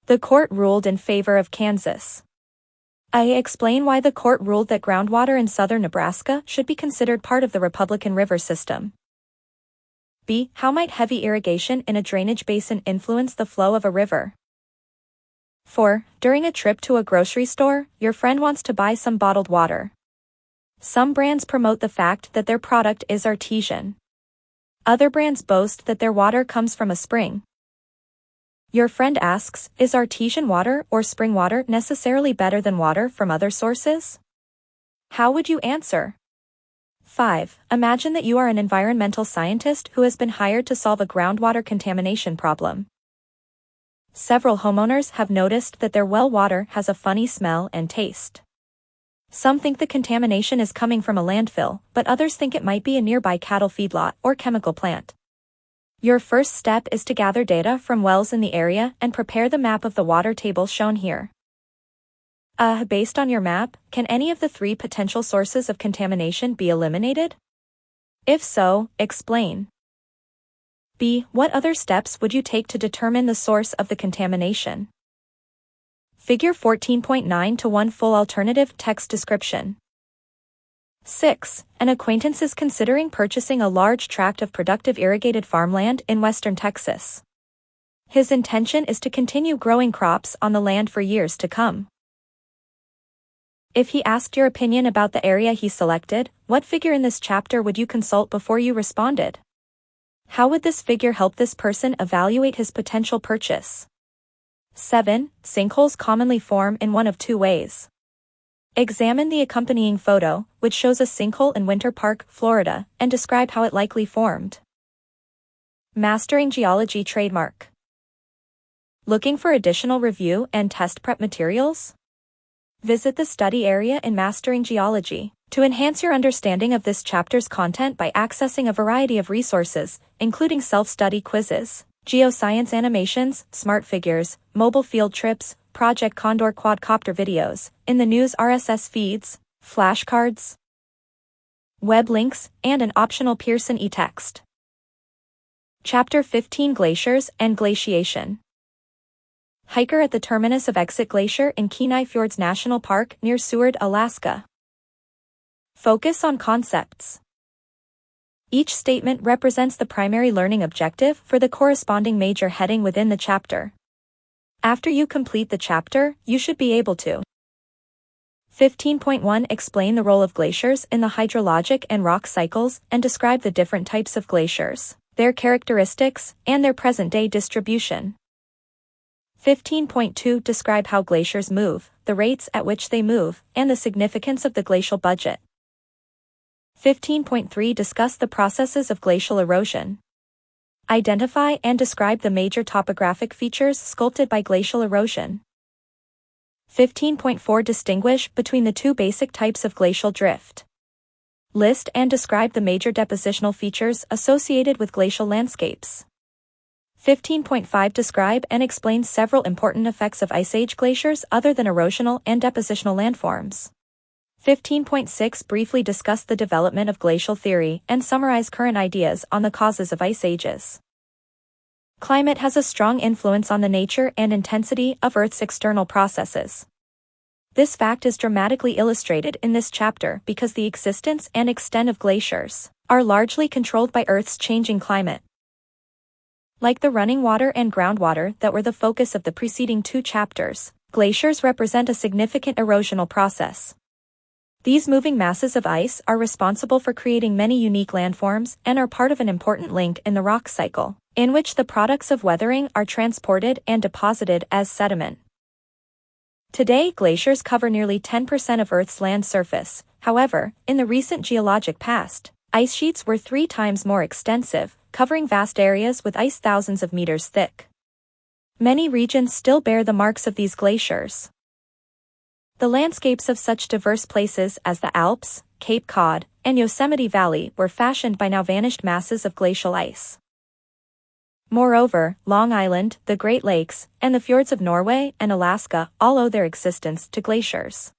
The court ruled in favor of Kansas. A. Explain why the court ruled that groundwater in southern Nebraska should be considered part of the Republican River system. B. How might heavy irrigation in a drainage basin influence the flow of a river? 4. During a trip to a grocery store, your friend wants to buy some bottled water. Some brands promote the fact that their product is artesian. Other brands boast that their water comes from a spring. Your friend asks, is artesian water or spring water necessarily better than water from other sources? How would you answer? 5. Imagine that you are an environmental scientist who has been hired to solve a groundwater contamination problem. Several homeowners have noticed that their well water has a funny smell and taste. Some think the contamination is coming from a landfill, but others think it might be a nearby cattle feedlot or chemical plant. Your first step is to gather data from wells in the area and prepare the map of the water table shown here. Based on your map, can any of the 3 potential sources of contamination be eliminated? If so, explain. B. What other steps would you take to determine the source of the contamination? Figure 14.9 to 1 full alternative text description. 6. An acquaintance is considering purchasing a large tract of productive irrigated farmland in western Texas. His intention is to continue growing crops on the land for years to come. If he asked your opinion about the area he selected, what figure in this chapter would you consult before you responded? How would this figure help this person evaluate his potential purchase? 7. Sinkholes commonly form in one of 2 ways. Examine the accompanying photo, which shows a sinkhole in Winter Park, Florida, and describe how it likely formed. Mastering Geology trademark. Looking for additional review and test prep materials? Visit the study area in Mastering Geology to enhance your understanding of this chapter's content by accessing a variety of resources, including self-study quizzes, geoscience animations, smart figures, mobile field trips, Project Condor quadcopter videos, in the news RSS feeds, flashcards, web links, and an optional Pearson e-text. Chapter 15 Glaciers and Glaciation. Hiker at the terminus of Exit Glacier in Kenai Fjords National Park near Seward, Alaska. Focus on concepts. Each statement represents the primary learning objective for the corresponding major heading within the chapter. After you complete the chapter, you should be able to 15.1 Explain the role of glaciers in the hydrologic and rock cycles and describe the different types of glaciers, their characteristics, and their present-day distribution. 15.2 Describe how glaciers move, the rates at which they move, and the significance of the glacial budget. 15.3 Discuss the processes of glacial erosion. Identify and describe the major topographic features sculpted by glacial erosion. 15.4 Distinguish between the 2 basic types of glacial drift. List and describe the major depositional features associated with glacial landscapes. 15.5 Describe and explain several important effects of Ice Age glaciers other than erosional and depositional landforms. 15.6 Briefly discuss the development of glacial theory and summarize current ideas on the causes of ice ages. Climate has a strong influence on the nature and intensity of Earth's external processes. This fact is dramatically illustrated in this chapter because the existence and extent of glaciers are largely controlled by Earth's changing climate. Like the running water and groundwater that were the focus of the preceding 2 chapters, glaciers represent a significant erosional process. These moving masses of ice are responsible for creating many unique landforms and are part of an important link in the rock cycle, in which the products of weathering are transported and deposited as sediment. Today, glaciers cover nearly 10% of Earth's land surface. However, in the recent geologic past, ice sheets were 3 times more extensive, covering vast areas with ice thousands of meters thick. Many regions still bear the marks of these glaciers. The landscapes of such diverse places as the Alps, Cape Cod, and Yosemite Valley were fashioned by now vanished masses of glacial ice. Moreover, Long Island, the Great Lakes, and the fjords of Norway and Alaska all owe their existence to glaciers.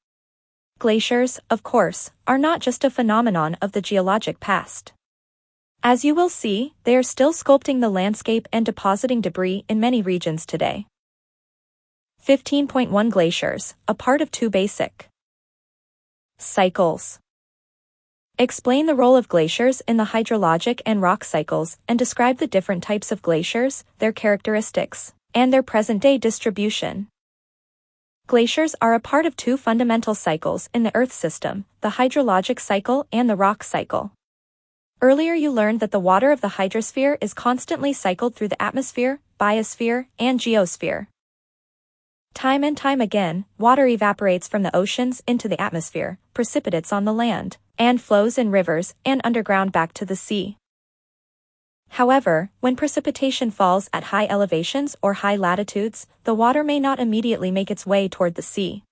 Glaciers, of course, are not just a phenomenon of the geologic past. As you will see, they are still sculpting the landscape and depositing debris in many regions today. 15.1 Glaciers, a part of two basic cycles. Explain the role of glaciers in the hydrologic and rock cycles and describe the different types of glaciers, their characteristics, and their present-day distribution. Glaciers are a part of two fundamental cycles in the Earth system, the hydrologic cycle and the rock cycle. Earlier you learned that the water of the hydrosphere is constantly cycled through the atmosphere, biosphere, and geosphere. Time and time again, water evaporates from the oceans into the atmosphere, precipitates on the land, and flows in rivers and underground back to the sea. However, when precipitation falls at high elevations or high latitudes, the water may not immediately make its way toward the sea.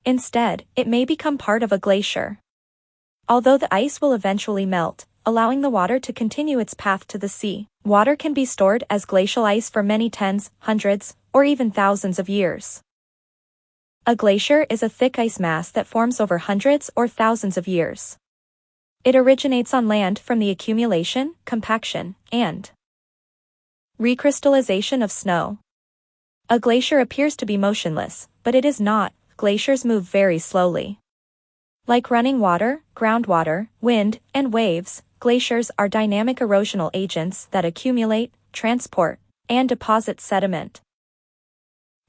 Instead, it may become part of a glacier. Although the ice will eventually melt, allowing the water to continue its path to the sea, water can be stored as glacial ice for many tens, hundreds, or even thousands of years. A glacier is a thick ice mass that forms over hundreds or thousands of years. It originates on land from the accumulation, compaction, and recrystallization of snow. A glacier appears to be motionless, but it is not. Glaciers move very slowly. Like running water, groundwater, wind, and waves, glaciers are dynamic erosional agents that accumulate, transport, and deposit sediment.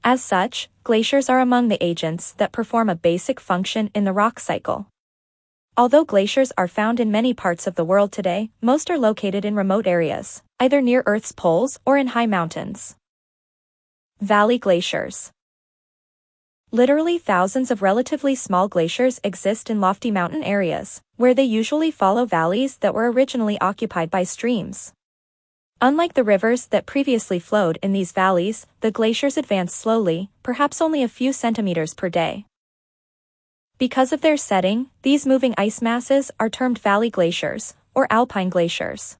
As such, glaciers are among the agents that perform a basic function in the rock cycle. Although glaciers are found in many parts of the world today, most are located in remote areas, either near Earth's poles or in high mountains. Valley glaciers. Literally thousands of relatively small glaciers exist in lofty mountain areas, where they usually follow valleys that were originally occupied by streams. Unlike the rivers that previously flowed in these valleys, the glaciers advance slowly, perhaps only a few centimeters per day. Because of their setting, these moving ice masses are termed valley glaciers, or alpine glaciers.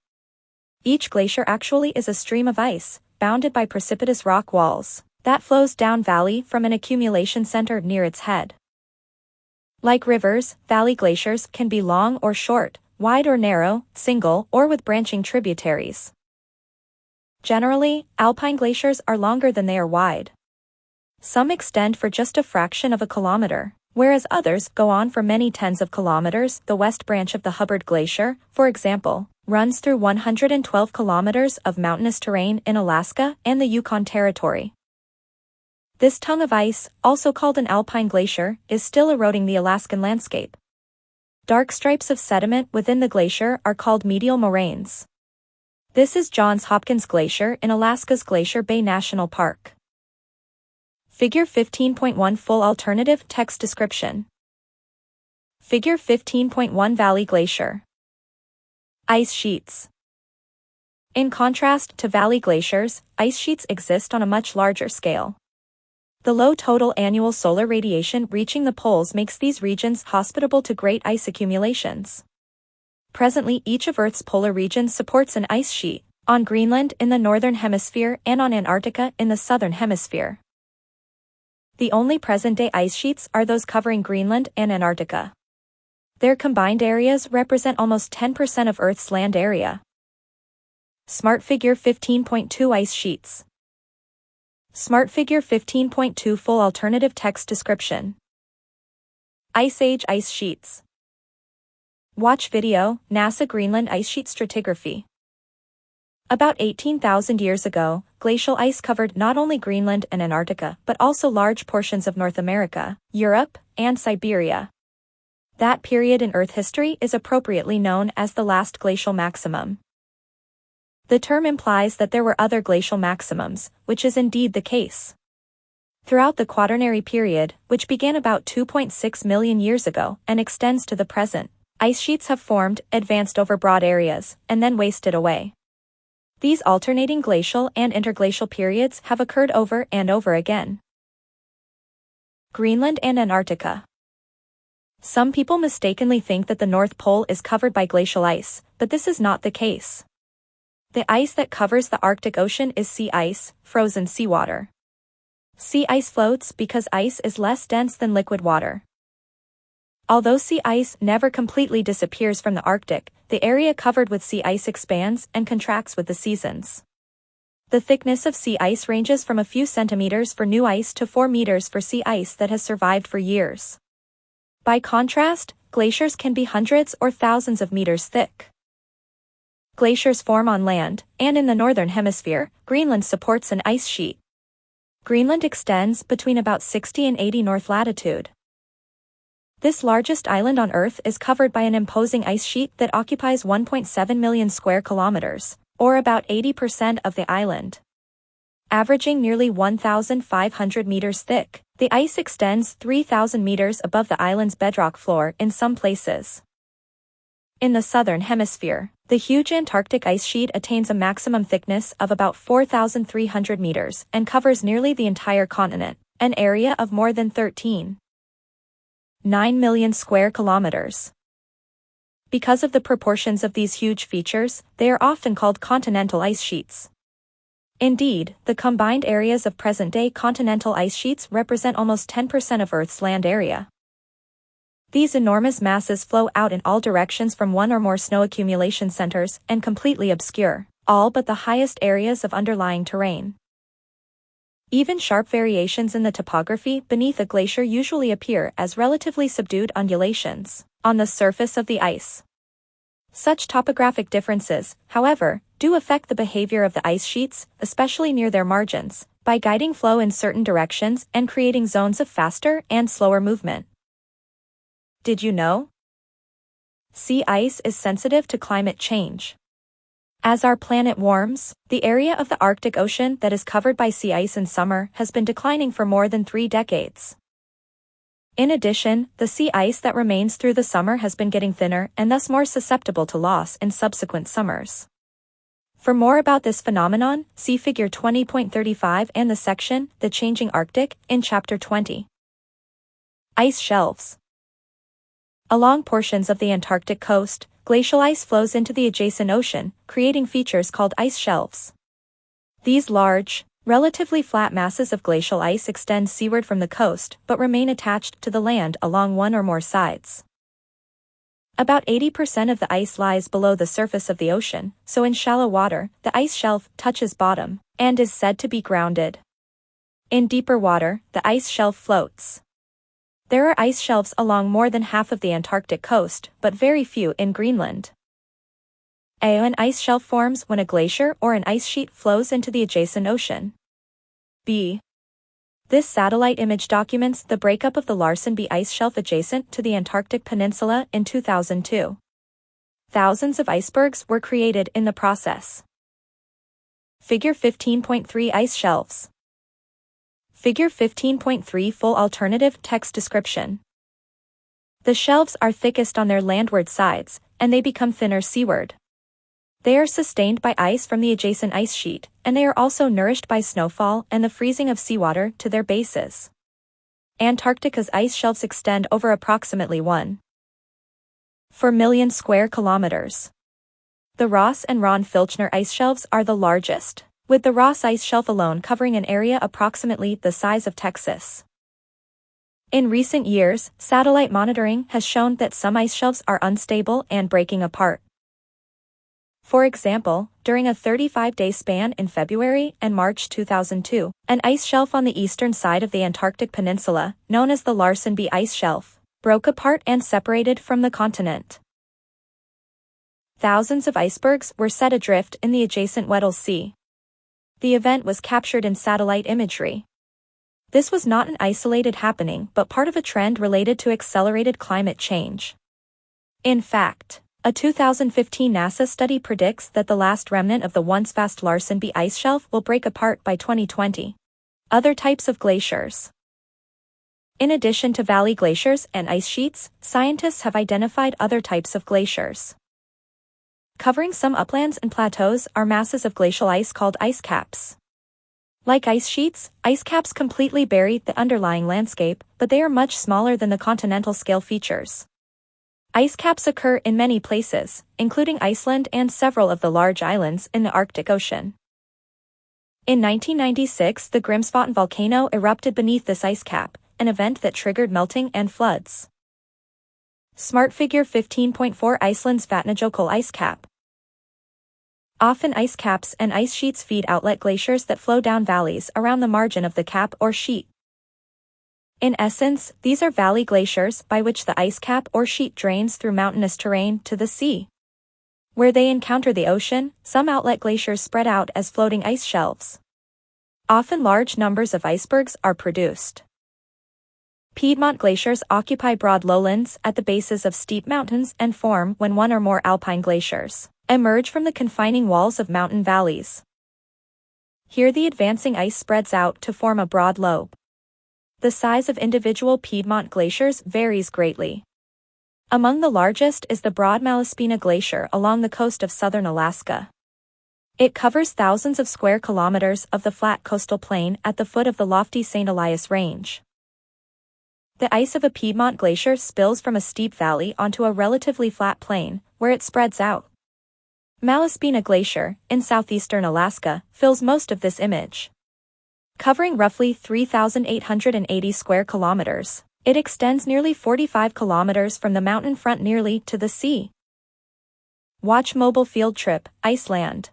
Each glacier actually is a stream of ice, bounded by precipitous rock walls, that flows down valley from an accumulation center near its head. Like rivers, valley glaciers can be long or short, wide or narrow, single or with branching tributaries. Generally, alpine glaciers are longer than they are wide. Some extend for just a fraction of a kilometer, whereas others go on for many tens of kilometers. The west branch of the Hubbard Glacier, for example, runs through 112 kilometers of mountainous terrain in Alaska and the Yukon Territory. This tongue of ice, also called an alpine glacier, is still eroding the Alaskan landscape. Dark stripes of sediment within the glacier are called medial moraines. This is Johns Hopkins Glacier in Alaska's Glacier Bay National Park. Figure 15.1 Full alternative text description. Figure 15.1 Valley Glacier. Ice sheets. In contrast to valley glaciers, ice sheets exist on a much larger scale. The low total annual solar radiation reaching the poles makes these regions hospitable to great ice accumulations. Presently, each of Earth's polar regions supports an ice sheet, on Greenland in the northern hemisphere and on Antarctica in the southern hemisphere. The only present-day ice sheets are those covering Greenland and Antarctica. Their combined areas represent almost 10% of Earth's land area. Smart Figure 15.2 Ice sheets. Smart Figure 15.2 Full alternative text description. Ice Age ice sheets. Watch video, NASA Greenland ice sheet stratigraphy. About 18,000 years ago, glacial ice covered not only Greenland and Antarctica but also large portions of North America, Europe, and Siberia. That period in Earth history is appropriately known as the last glacial maximum. The term implies that there were other glacial maximums, which is indeed the case. Throughout the Quaternary period, which began about 2.6 million years ago and extends to the present, ice sheets have formed, advanced over broad areas, and then wasted away. These alternating glacial and interglacial periods have occurred over and over again. Greenland and Antarctica. Some people mistakenly think that the North Pole is covered by glacial ice, but this is not the case. The ice that covers the Arctic Ocean is sea ice, frozen seawater. Sea ice floats because ice is less dense than liquid water. Although sea ice never completely disappears from the Arctic, the area covered with sea ice expands and contracts with the seasons. The thickness of sea ice ranges from a few centimeters for new ice to 4 meters for sea ice that has survived for years. By contrast, glaciers can be hundreds or thousands of meters thick. Glaciers form on land, and in the northern hemisphere, Greenland supports an ice sheet. Greenland extends between about 60 and 80 north latitude. This largest island on Earth is covered by an imposing ice sheet that occupies 1.7 million square kilometers, or about 80% of the island. Averaging nearly 1,500 meters thick, the ice extends 3,000 meters above the island's bedrock floor in some places. In the southern hemisphere, the huge Antarctic ice sheet attains a maximum thickness of about 4,300 meters and covers nearly the entire continent, an area of more than 13.9 million square kilometers. Because of the proportions of these huge features, they are often called continental ice sheets. Indeed, the combined areas of present-day continental ice sheets represent almost 10% of Earth's land area. These enormous masses flow out in all directions from one or more snow accumulation centers and completely obscure all but the highest areas of underlying terrain. Even sharp variations in the topography beneath a glacier usually appear as relatively subdued undulations on the surface of the ice. Such topographic differences, however, do affect the behavior of the ice sheets, especially near their margins, by guiding flow in certain directions and creating zones of faster and slower movement. Did you know? Sea ice is sensitive to climate change. As our planet warms, the area of the Arctic Ocean that is covered by sea ice in summer has been declining for more than 3 decades. In addition, the sea ice that remains through the summer has been getting thinner and thus more susceptible to loss in subsequent summers. For more about this phenomenon, see Figure 20.35 and the section, The Changing Arctic, in Chapter 20. Ice shelves. Along portions of the Antarctic coast, glacial ice flows into the adjacent ocean, creating features called ice shelves. These large, relatively flat masses of glacial ice extend seaward from the coast but remain attached to the land along one or more sides. About 80% of the ice lies below the surface of the ocean, so in shallow water, the ice shelf touches bottom and is said to be grounded. In deeper water, the ice shelf floats. There are ice shelves along more than half of the Antarctic coast, but very few in Greenland. An ice shelf forms when a glacier or an ice sheet flows into the adjacent ocean. B. This satellite image documents the breakup of the Larsen B ice shelf adjacent to the Antarctic Peninsula in 2002. Thousands of icebergs were created in the process. Figure 15.3 Ice shelves. Figure 15.3 Full alternative text description. The shelves are thickest on their landward sides, and they become thinner seaward. They are sustained by ice from the adjacent ice sheet, and they are also nourished by snowfall and the freezing of seawater to their bases. Antarctica's ice shelves extend over approximately 1.4 million square kilometers. The Ross and Ron Filchner ice shelves are the largest, with the Ross ice shelf alone covering an area approximately the size of Texas. In recent years, satellite monitoring has shown that some ice shelves are unstable and breaking apart. For example, during a 35-day span in February and March 2002, an ice shelf on the eastern side of the Antarctic Peninsula, known as the Larsen B ice shelf, broke apart and separated from the continent. Thousands of icebergs were set adrift in the adjacent Weddell Sea. The event was captured in satellite imagery. This was not an isolated happening but part of a trend related to accelerated climate change. In fact, a 2015 NASA study predicts that the last remnant of the once vast Larsen B ice shelf will break apart by 2020. Other types of glaciers. In addition to valley glaciers and ice sheets, scientists have identified other types of glaciers. Covering some uplands and plateaus are masses of glacial ice called ice caps. Like ice sheets, ice caps completely bury the underlying landscape, but they are much smaller than the continental scale features. Ice caps occur in many places, including Iceland and several of the large islands in the Arctic Ocean. In 1996, the Grimsvatn volcano erupted beneath this ice cap, an event that triggered melting and floods. Smart Figure 15.4 Iceland's Vatnajökull ice cap. Often ice caps and ice sheets feed outlet glaciers that flow down valleys around the margin of the cap or sheet. In essence, these are valley glaciers by which the ice cap or sheet drains through mountainous terrain to the sea. Where they encounter the ocean, some outlet glaciers spread out as floating ice shelves. Often large numbers of icebergs are produced. Piedmont glaciers occupy broad lowlands at the bases of steep mountains and form when one or more alpine glaciers emerge from the confining walls of mountain valleys. Here the advancing ice spreads out to form a broad lobe. The size of individual Piedmont glaciers varies greatly. Among the largest is the broad Malaspina Glacier along the coast of southern Alaska. It covers thousands of square kilometers of the flat coastal plain at the foot of the lofty St. Elias Range. The ice of a Piedmont glacier spills from a steep valley onto a relatively flat plain, where it spreads out. Malaspina Glacier, in southeastern Alaska, fills most of this image. Covering roughly 3,880 square kilometers, it extends nearly 45 kilometers from the mountain front nearly to the sea. Watch Mobile Field Trip, Iceland.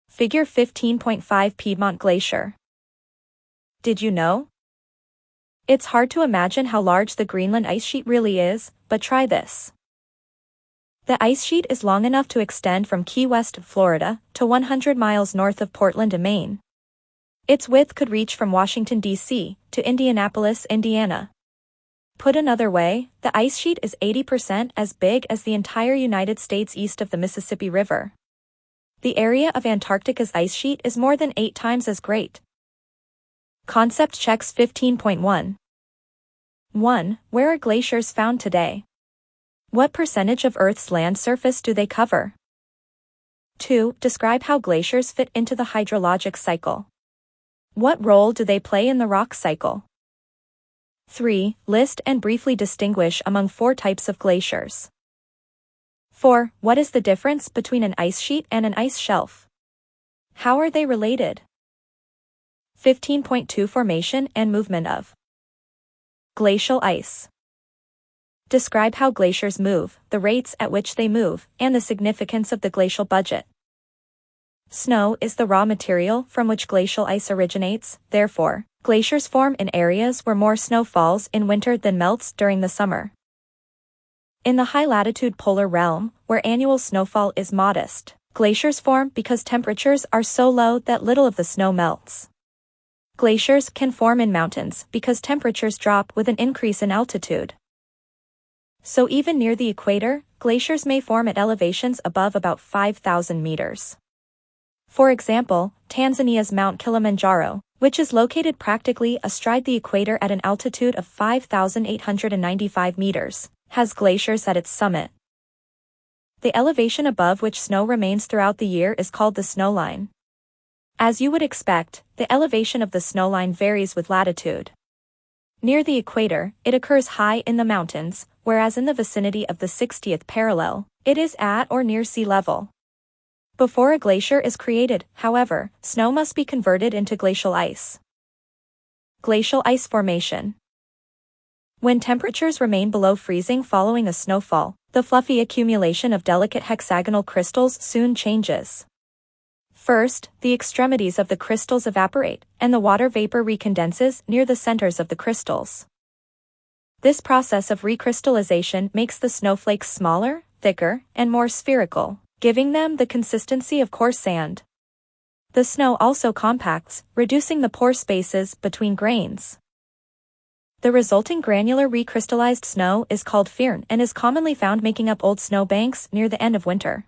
Figure 15.5 Piedmont Glacier. Did you know? It's hard to imagine how large the Greenland ice sheet really is, but try this. The ice sheet is long enough to extend from Key West, Florida, to 100 miles north of Portland, Maine. Its width could reach from Washington, D.C., to Indianapolis, Indiana. Put another way, the ice sheet is 80% as big as the entire United States east of the Mississippi River. The area of Antarctica's ice sheet is more than 8 times as great. Concept checks 15.1. 1. Where are glaciers found today? What percentage of Earth's land surface do they cover? 2. Describe how glaciers fit into the hydrologic cycle. What role do they play in the rock cycle? 3. List and briefly distinguish among 4 types of glaciers. 4. What is the difference between an ice sheet and an ice shelf? How are they related? 15.2 Formation and movement of glacial ice. Describe how glaciers move, the rates at which they move, and the significance of the glacial budget. Snow is the raw material from which glacial ice originates, therefore, glaciers form in areas where more snow falls in winter than melts during the summer. In the high-latitude polar realm, where annual snowfall is modest, glaciers form because temperatures are so low that little of the snow melts. Glaciers can form in mountains because temperatures drop with an increase in altitude. So even near the equator, glaciers may form at elevations above about 5,000 meters. For example, Tanzania's Mount Kilimanjaro, which is located practically astride the equator at an altitude of 5,895 meters, has glaciers at its summit. The elevation above which snow remains throughout the year is called the snowline. As you would expect, the elevation of the snowline varies with latitude. Near the equator, it occurs high in the mountains, whereas in the vicinity of the 60th parallel, it is at or near sea level. Before a glacier is created, however, snow must be converted into glacial ice. Glacial ice formation. When temperatures remain below freezing following a snowfall, the fluffy accumulation of delicate hexagonal crystals soon changes. First, the extremities of the crystals evaporate, and the water vapor recondenses near the centers of the crystals. This process of recrystallization makes the snowflakes smaller, thicker, and more spherical, giving them the consistency of coarse sand. The snow also compacts, reducing the pore spaces between grains. The resulting granular recrystallized snow is called firn and is commonly found making up old snow banks near the end of winter.